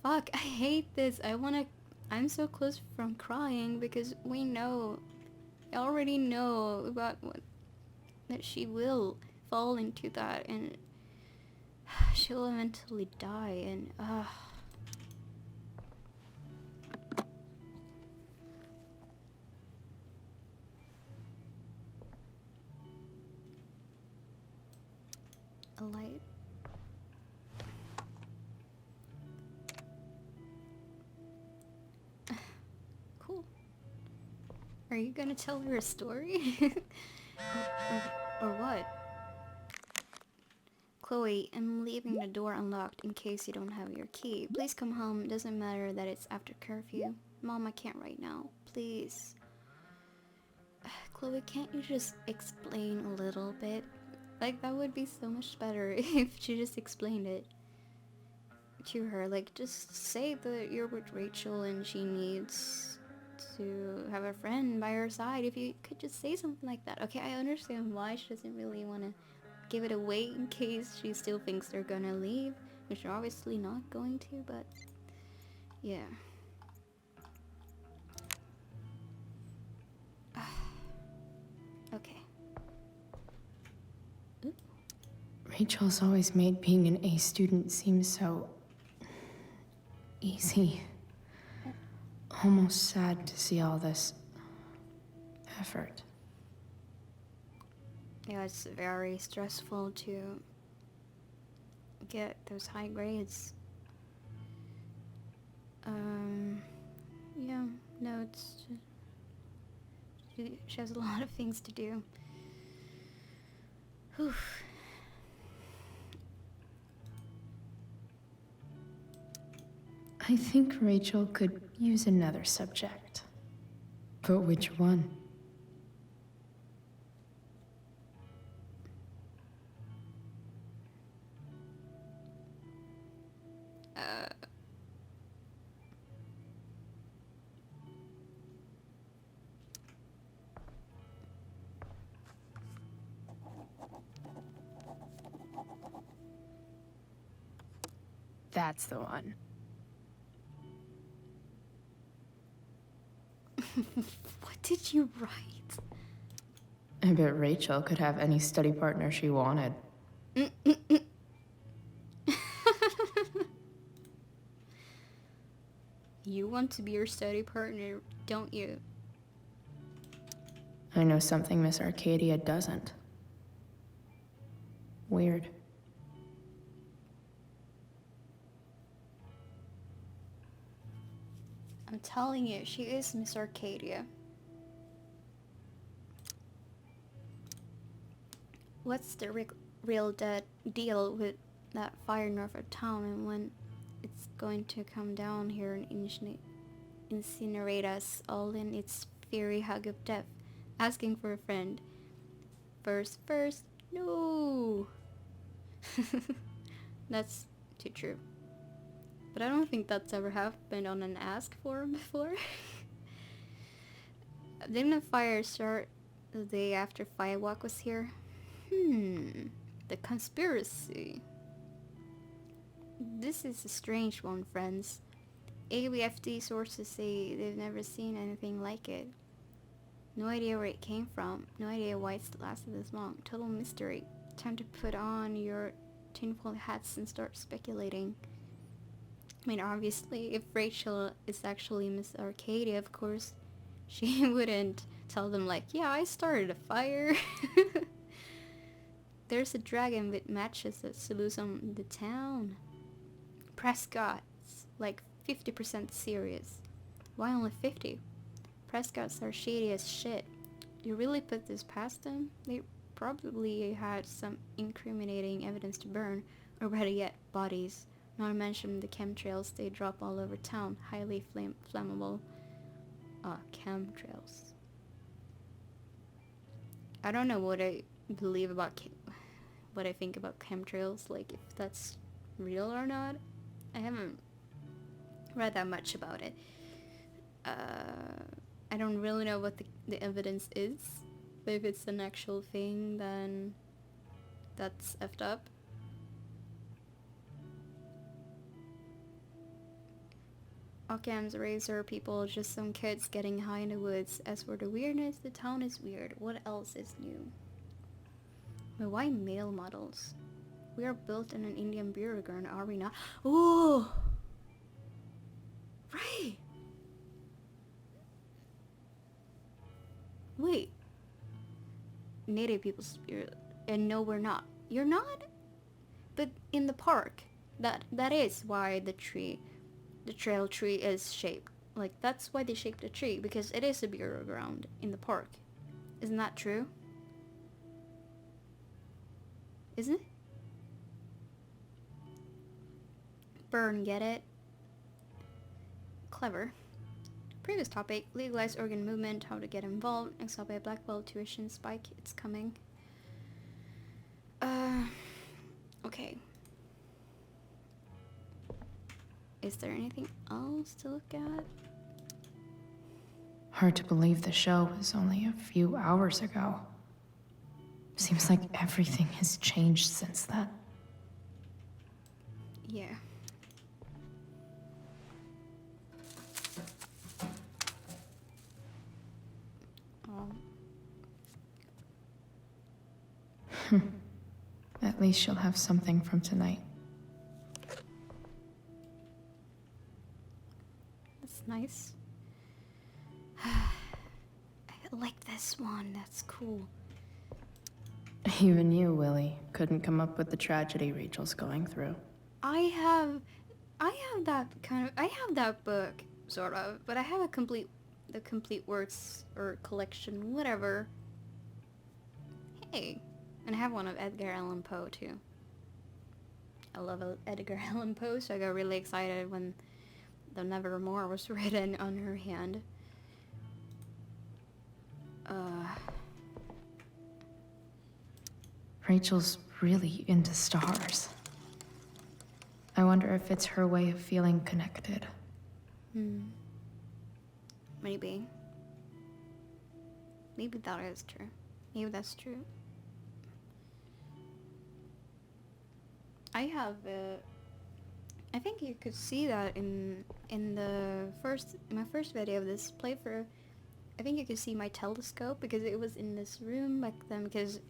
Fuck, I hate this. I'm so close from crying because I already know about that she will fall into that, and she'll eventually die, and a light. Cool. Are you gonna tell her a story? or what? Chloe, I'm leaving the door unlocked in case you don't have your key. Please come home. Doesn't matter that it's after curfew. Mom, I can't right now. Please. Chloe, can't you just explain a little bit? Like, that would be so much better if she just explained it to her. Like, just say that you're with Rachel and she needs to have a friend by her side. If you could just say something like that. Okay, I understand why she doesn't really want to give it away in case she still thinks they're gonna leave, which they're obviously not going to, but yeah. Okay. Rachel's always made being an A student seem so easy. Almost sad to see all this effort. Yeah, it's very stressful to get those high grades. Yeah, no, it's just, she has a lot of things to do. Whew. I think Rachel could use another subject. But which one? That's the one. What did you write? I bet Rachel could have any study partner she wanted. You want to be your study partner, don't you? I know something Miss Arcadia doesn't. Weird. I'm telling you, she is Miss Arcadia. What's the real deal with that fire north of town, and when it's going to come down here and incinerate us all in its fiery hug of death? Asking for a friend. First, no. That's too true. But I don't think that's ever happened on an ask for before. Didn't the fire start the day after Firewalk was here? The conspiracy. This is a strange one, friends. ABFD sources say they've never seen anything like it. No idea where it came from. No idea why it's lasted this long. Total mystery. Time to put on your tinfoil hats and start speculating. I mean, obviously, if Rachel is actually Miss Arcadia, of course, she wouldn't tell them like, yeah, I started a fire. There's a dragon with matches that salutes on the town. Prescott's like 50% serious. Why only 50? Prescott's are shady as shit. You really put this past them? They probably had some incriminating evidence to burn, or better yet, bodies. Not to mention the chemtrails they drop all over town. Highly flammable. Chemtrails. I don't know what I believe about what I think about chemtrails, like if that's real or not. I haven't read that much about it. I don't really know what the evidence is, but if it's an actual thing, then that's effed up. Occam's razor, people, just some kids getting high in the woods. As for the weirdness, the town is weird. What else is new? But why male models? We are built in an Indian burial ground, are we not? Oh! Right! Wait. Native people's spirit. And no, we're not. You're not? But in the park, that is why the trail tree is shaped. Like, that's why they shaped the tree, because it is a burial ground in the park. Isn't that true? Isn't it? Burn, get it? Clever. Previous topic, legalized organ movement, how to get involved, exiled by a black belt tuition spike, it's coming. Okay. Is there anything else to look at? Hard to believe the show was only a few hours ago. Seems like everything has changed since then. Yeah. Oh. At least she'll have something from tonight. That's nice. I like this one. That's cool. Even you, Willie, couldn't come up with the tragedy Rachel's going through. I have that book, sort of, but I have the complete works or collection, whatever. Hey, and I have one of Edgar Allan Poe too. I love Edgar Allan Poe, so I got really excited when The Nevermore was written on her hand. Rachel's really into stars. I wonder if it's her way of feeling connected. Maybe. Maybe that is true. Maybe that's true. I think you could see that in my first video of this playthrough. I think you could see my telescope because it was in this room back then because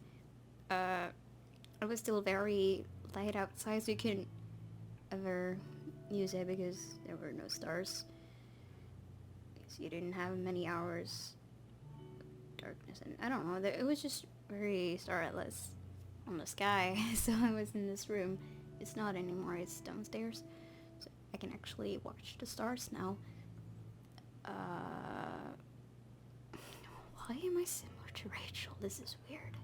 it was still very light outside, so you couldn't ever use it because there were no stars. Because you didn't have many hours of darkness, and I don't know, it was just very starless on the sky. So I was in this room. It's not anymore, it's downstairs. So I can actually watch the stars now. Why am I similar to Rachel? This is weird.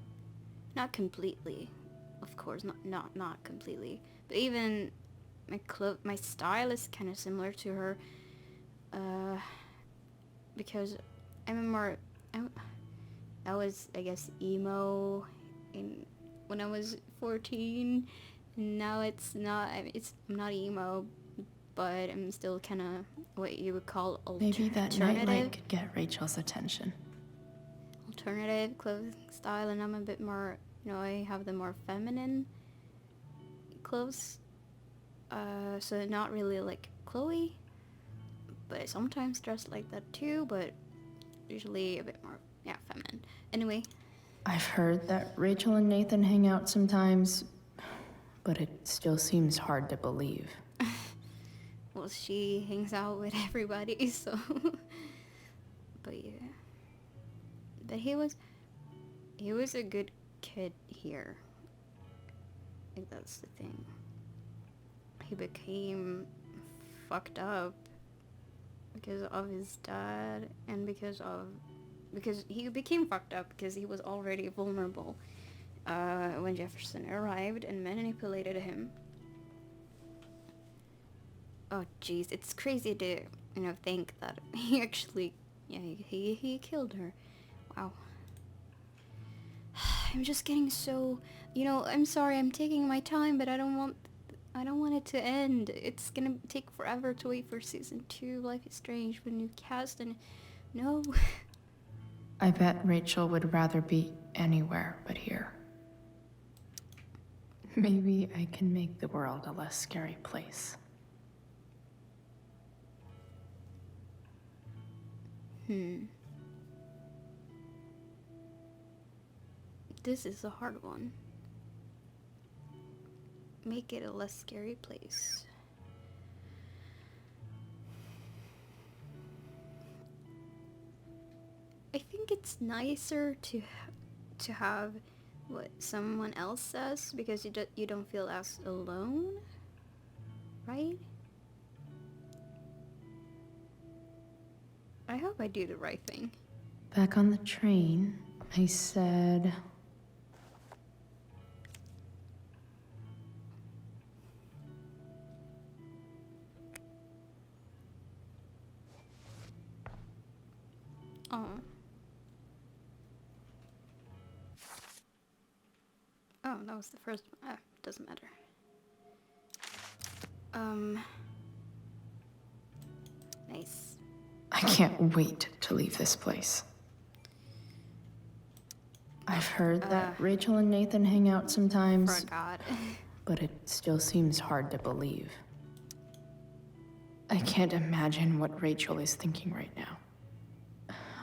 Not completely, of course, not completely, but even my style is kind of similar to her, because I was, I guess, emo when I was 14. Now I'm not emo, but I'm still kind of what you would call alternative. Maybe that nightlight could get Rachel's attention. Alternative clothing style, and I'm a bit more, I have the more feminine clothes, so not really like Chloe, but I sometimes dress like that too, but usually a bit more, feminine. Anyway. I've heard that Rachel and Nathan hang out sometimes, but it still seems hard to believe. Well, she hangs out with everybody, so. But yeah. But he was a good kid here. I think that's the thing. He became fucked up because of his dad, and because he became fucked up because he was already vulnerable when Jefferson arrived and manipulated him. Oh jeez, it's crazy to think that he actually he killed her. Wow. I'm just getting so, I'm sorry, I'm taking my time, but I don't want it to end. It's gonna take forever to wait for season 2 of Life is Strange with new cast, and no. I bet Rachel would rather be anywhere but here. Maybe I can make the world a less scary place. This is a hard one. Make it a less scary place. I think it's nicer to have what someone else says, because you don't feel as alone, right? I hope I do the right thing. Back on the train, I said... Oh, that was the first one. Doesn't matter. Nice. I can't wait to leave this place. I've heard that Rachel and Nathan hang out sometimes. Forgot. But it still seems hard to believe. I can't imagine what Rachel is thinking right now.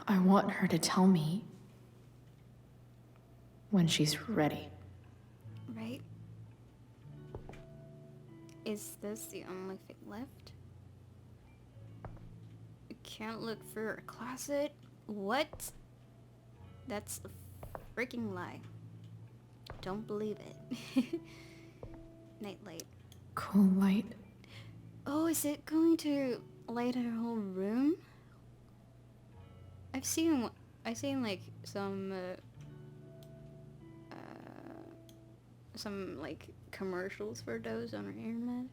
I want her to tell me when she's ready. Right? Is this the only thing left? You can't look for a closet? What? That's a freaking lie. Don't believe it. Nightlight. Cool light. Oh, is it going to light our whole room? I've seen like some like commercials for those on the internet.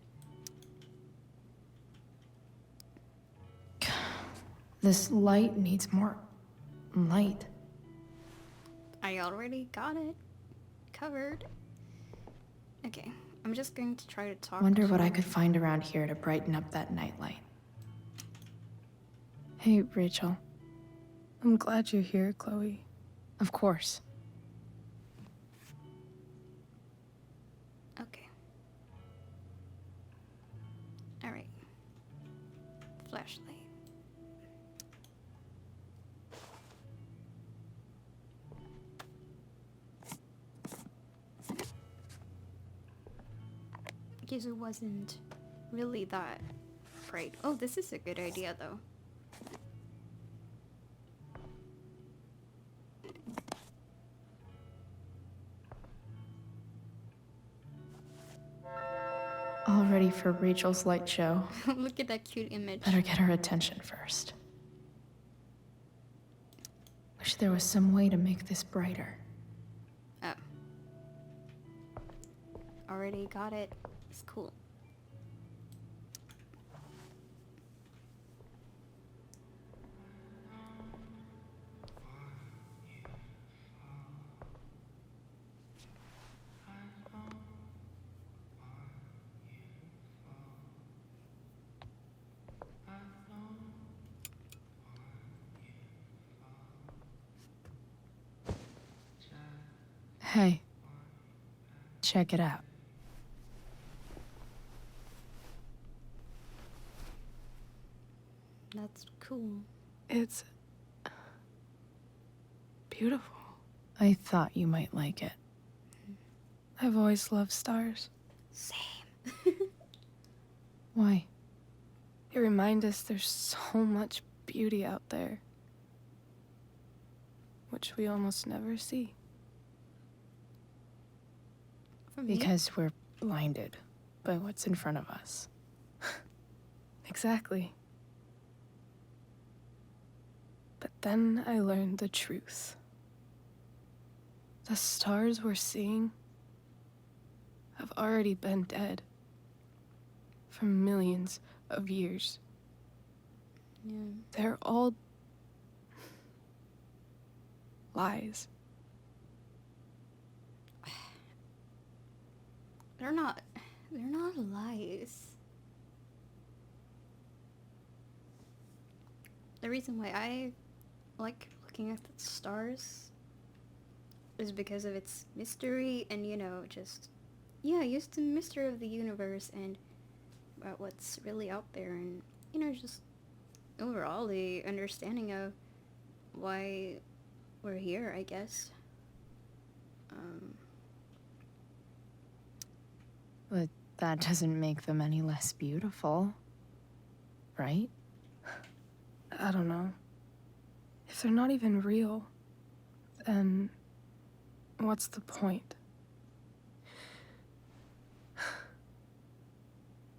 This light needs more light. I already got it covered. Okay, I'm just going to try to talk. Wonder what I could find around here to brighten up that nightlight. Hey, Rachel. I'm glad you're here, Chloe. Of course. Okay. Alright. Flashlight. Guess it wasn't really that bright. Oh, this is a good idea though. All ready for Rachel's light show. Look at that cute image. Better get her attention first. Wish there was some way to make this brighter. Oh. Already got it. It's cool. Hey. Check it out. That's cool. It's beautiful. I thought you might like it. I've always loved stars. Same. Why? They remind us there's so much beauty out there, which we almost never see. Because we're blinded by what's in front of us. Exactly. But then I learned the truth. The stars we're seeing have already been dead for millions of years. Yeah. They're all lies. They're not lies. The reason why I like looking at the stars is because of its mystery and, you know, just, yeah, just the mystery of the universe and about what's really out there and, you know, just overall the understanding of why we're here, I guess. But that doesn't make them any less beautiful, right? I don't know. If they're not even real, then what's the point?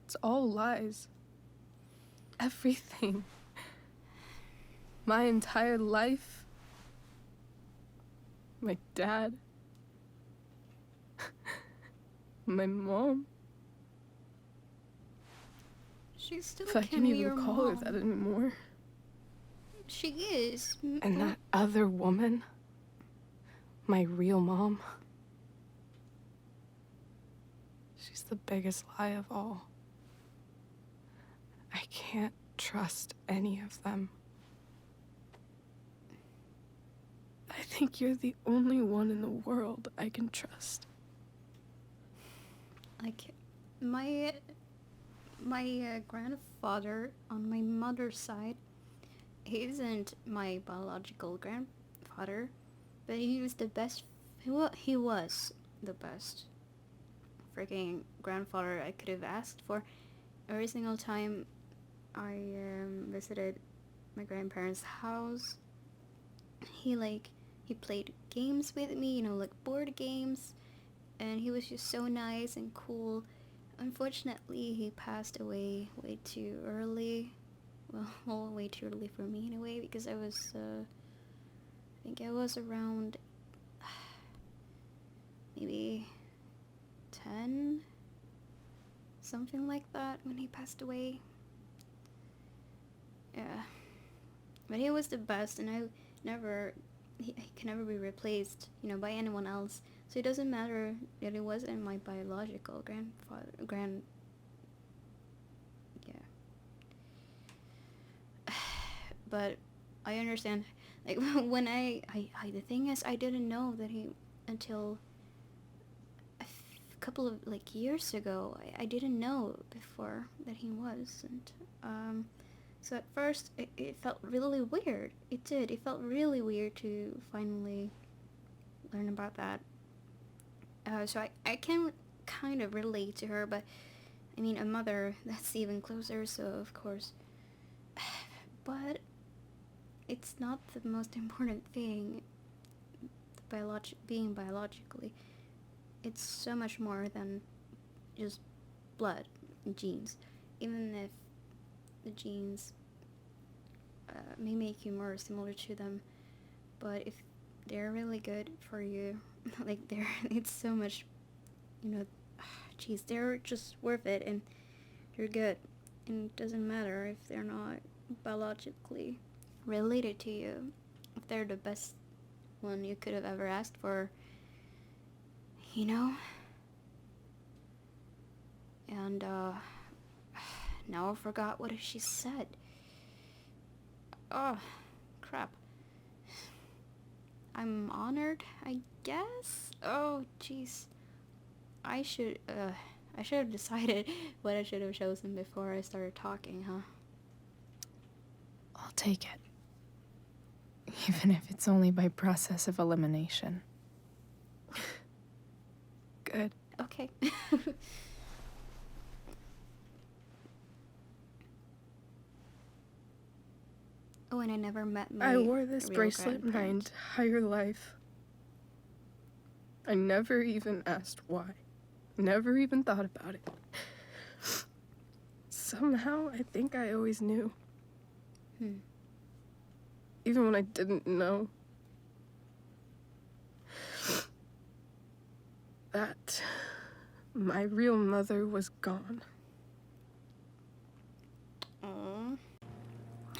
It's all lies. Everything. My entire life. My dad. My mom. She still If I can can be even your call her mom. that anymore. She is. And that other woman, my real mom, she's the biggest lie of all. I can't trust any of them. I think you're the only one in the world I can trust. Like, my grandfather on my mother's side, he isn't my biological grandfather, but he was the best. He was the best freaking grandfather I could have asked for. Every single time I visited my grandparents' house, he played games with me, you know, like board games, and he was just so nice and cool. Unfortunately, he passed away way too early. Well, way too early for me in a way, because I was, I think I was around maybe 10, something like that, when he passed away. Yeah. But he was the best, and he can never be replaced, you know, by anyone else. So it doesn't matter that it wasn't my biological yeah. But I understand, like, when I the thing is, I didn't know that he, until a couple of, like, years ago. I didn't know before that he was, and, so at first, it felt really weird. It did. It felt really weird to finally learn about that. So I can kind of relate to her, but, I mean, a mother, that's even closer, so of course. But it's not the most important thing, being biologically. It's so much more than just blood and genes. Even if the genes may make you more similar to them, but if they're really good for you, like, it's so much, you know, geez, they're just worth it, and they're good, and it doesn't matter if they're not biologically related to you. If they're the best one you could have ever asked for, you know. And now I forgot what she said. Oh, crap. I'm honored, I guess? Oh, jeez. I should have decided what I should have chosen before I started talking, huh? I'll take it. Even if it's only by process of elimination. Good. Okay. Oh, and I never met my I wore this real bracelet my grandparents. entire life. I never even asked why. Never even thought about it. Somehow, I think I always knew. Even when I didn't know. That my real mother was gone. Aww.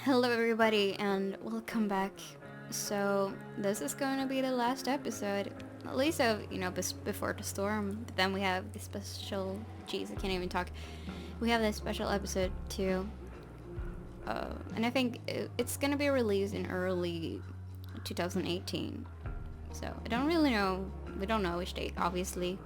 Hello everybody, and welcome back. So this is going to be the last episode, at least of, you know, before the storm. But then we have the special, jeez, I can't even talk. We have this special episode too, and I think it's gonna be released in early 2018. So I don't really know. We don't know which date, obviously,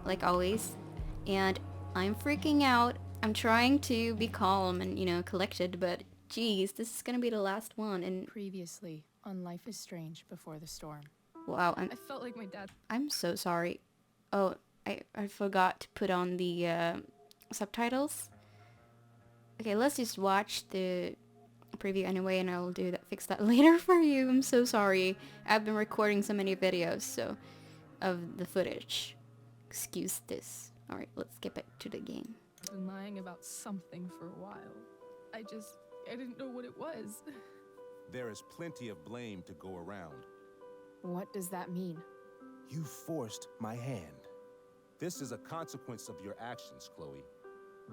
like always. And I'm freaking out. I'm trying to be calm and, you know, collected, but geez, this is gonna be the last one. And Previously on Life is Strange Before the Storm. wow, I felt like my dad. I'm so sorry. Oh, I forgot to put on the subtitles. Okay, let's just watch the preview anyway, and I'll fix that later for you. I'm so sorry. I've been recording so many videos, so, of the footage. Excuse this. Alright, let's get back to the game. I've been lying about something for a while. I didn't know what it was. There is plenty of blame to go around. What does that mean? You forced my hand. This is a consequence of your actions, Chloe.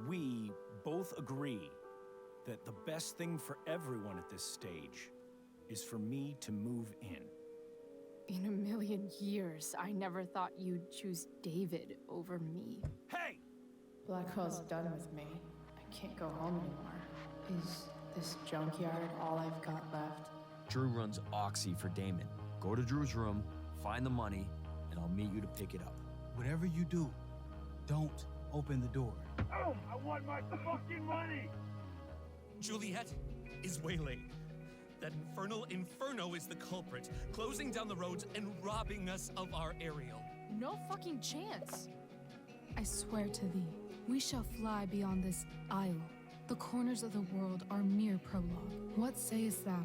We both agree that the best thing for everyone at this stage is for me to move in. In a million years, I never thought you'd choose David over me. Hey! Blackwell's done with me. I can't go home anymore. Is this junkyard all I've got left? Drew runs Oxy for Damon. Go to Drew's room, find the money, and I'll meet you to pick it up. Whatever you do, don't open the door. Oh, I want my fucking money! Juliet is waylaid. That infernal Inferno is the culprit, closing down the roads and robbing us of our aerial. No fucking chance. I swear to thee, we shall fly beyond this isle. The corners of the world are mere prologue. What sayest thou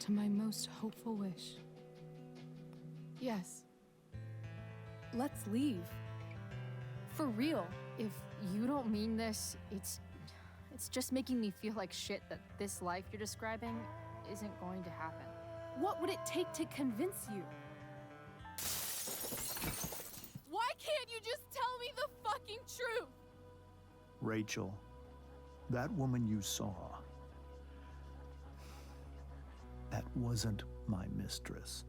to my most hopeful wish? Yes. Let's leave. For real. If you don't mean this, it's just making me feel like shit that this life you're describing isn't going to happen. What would it take to convince you? Why can't you just tell me the fucking truth? Rachel, that woman you saw, that wasn't my mistress.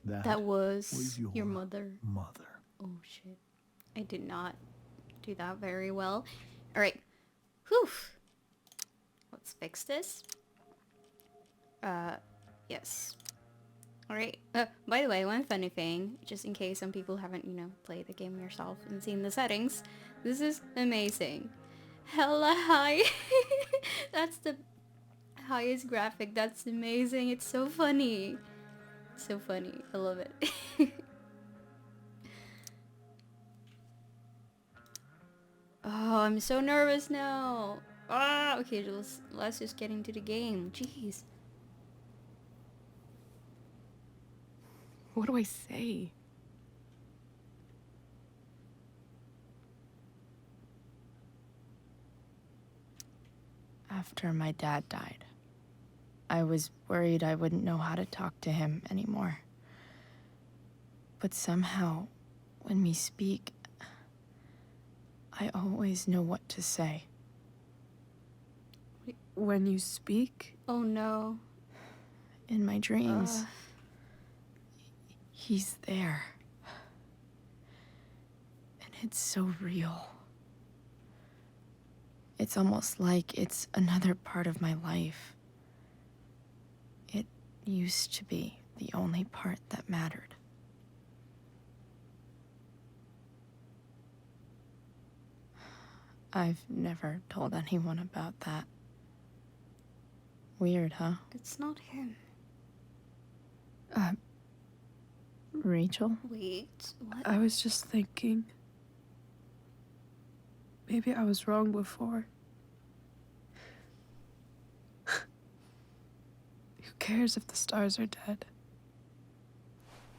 That was your mother. Mother. Oh shit. I did not do that very well. Alright. Whew. Let's fix this. Yes. Alright. By the way, one funny thing, just in case some people haven't, played the game yourself and seen the settings, this is amazing. Hella high. That's the highest graphic. That's amazing. It's so funny. So funny. I love it. Oh, I'm so nervous now. Ah, okay, let's just get into the game. Jeez. What do I say? After my dad died, I was worried I wouldn't know how to talk to him anymore. But somehow, when we speak, I always know what to say. When you speak? Oh no. In my dreams, he's there. And it's so real. It's almost like it's another part of my life. It used to be the only part that mattered. I've never told anyone about that. Weird, huh? It's not him. Rachel? Wait, what? I was just thinking. Maybe I was wrong before. Who cares if the stars are dead?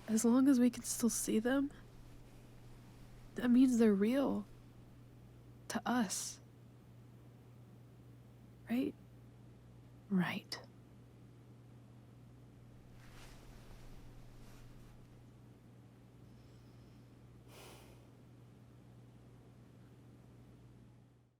As long as we can still see them, that means they're real. To us. Right? Right.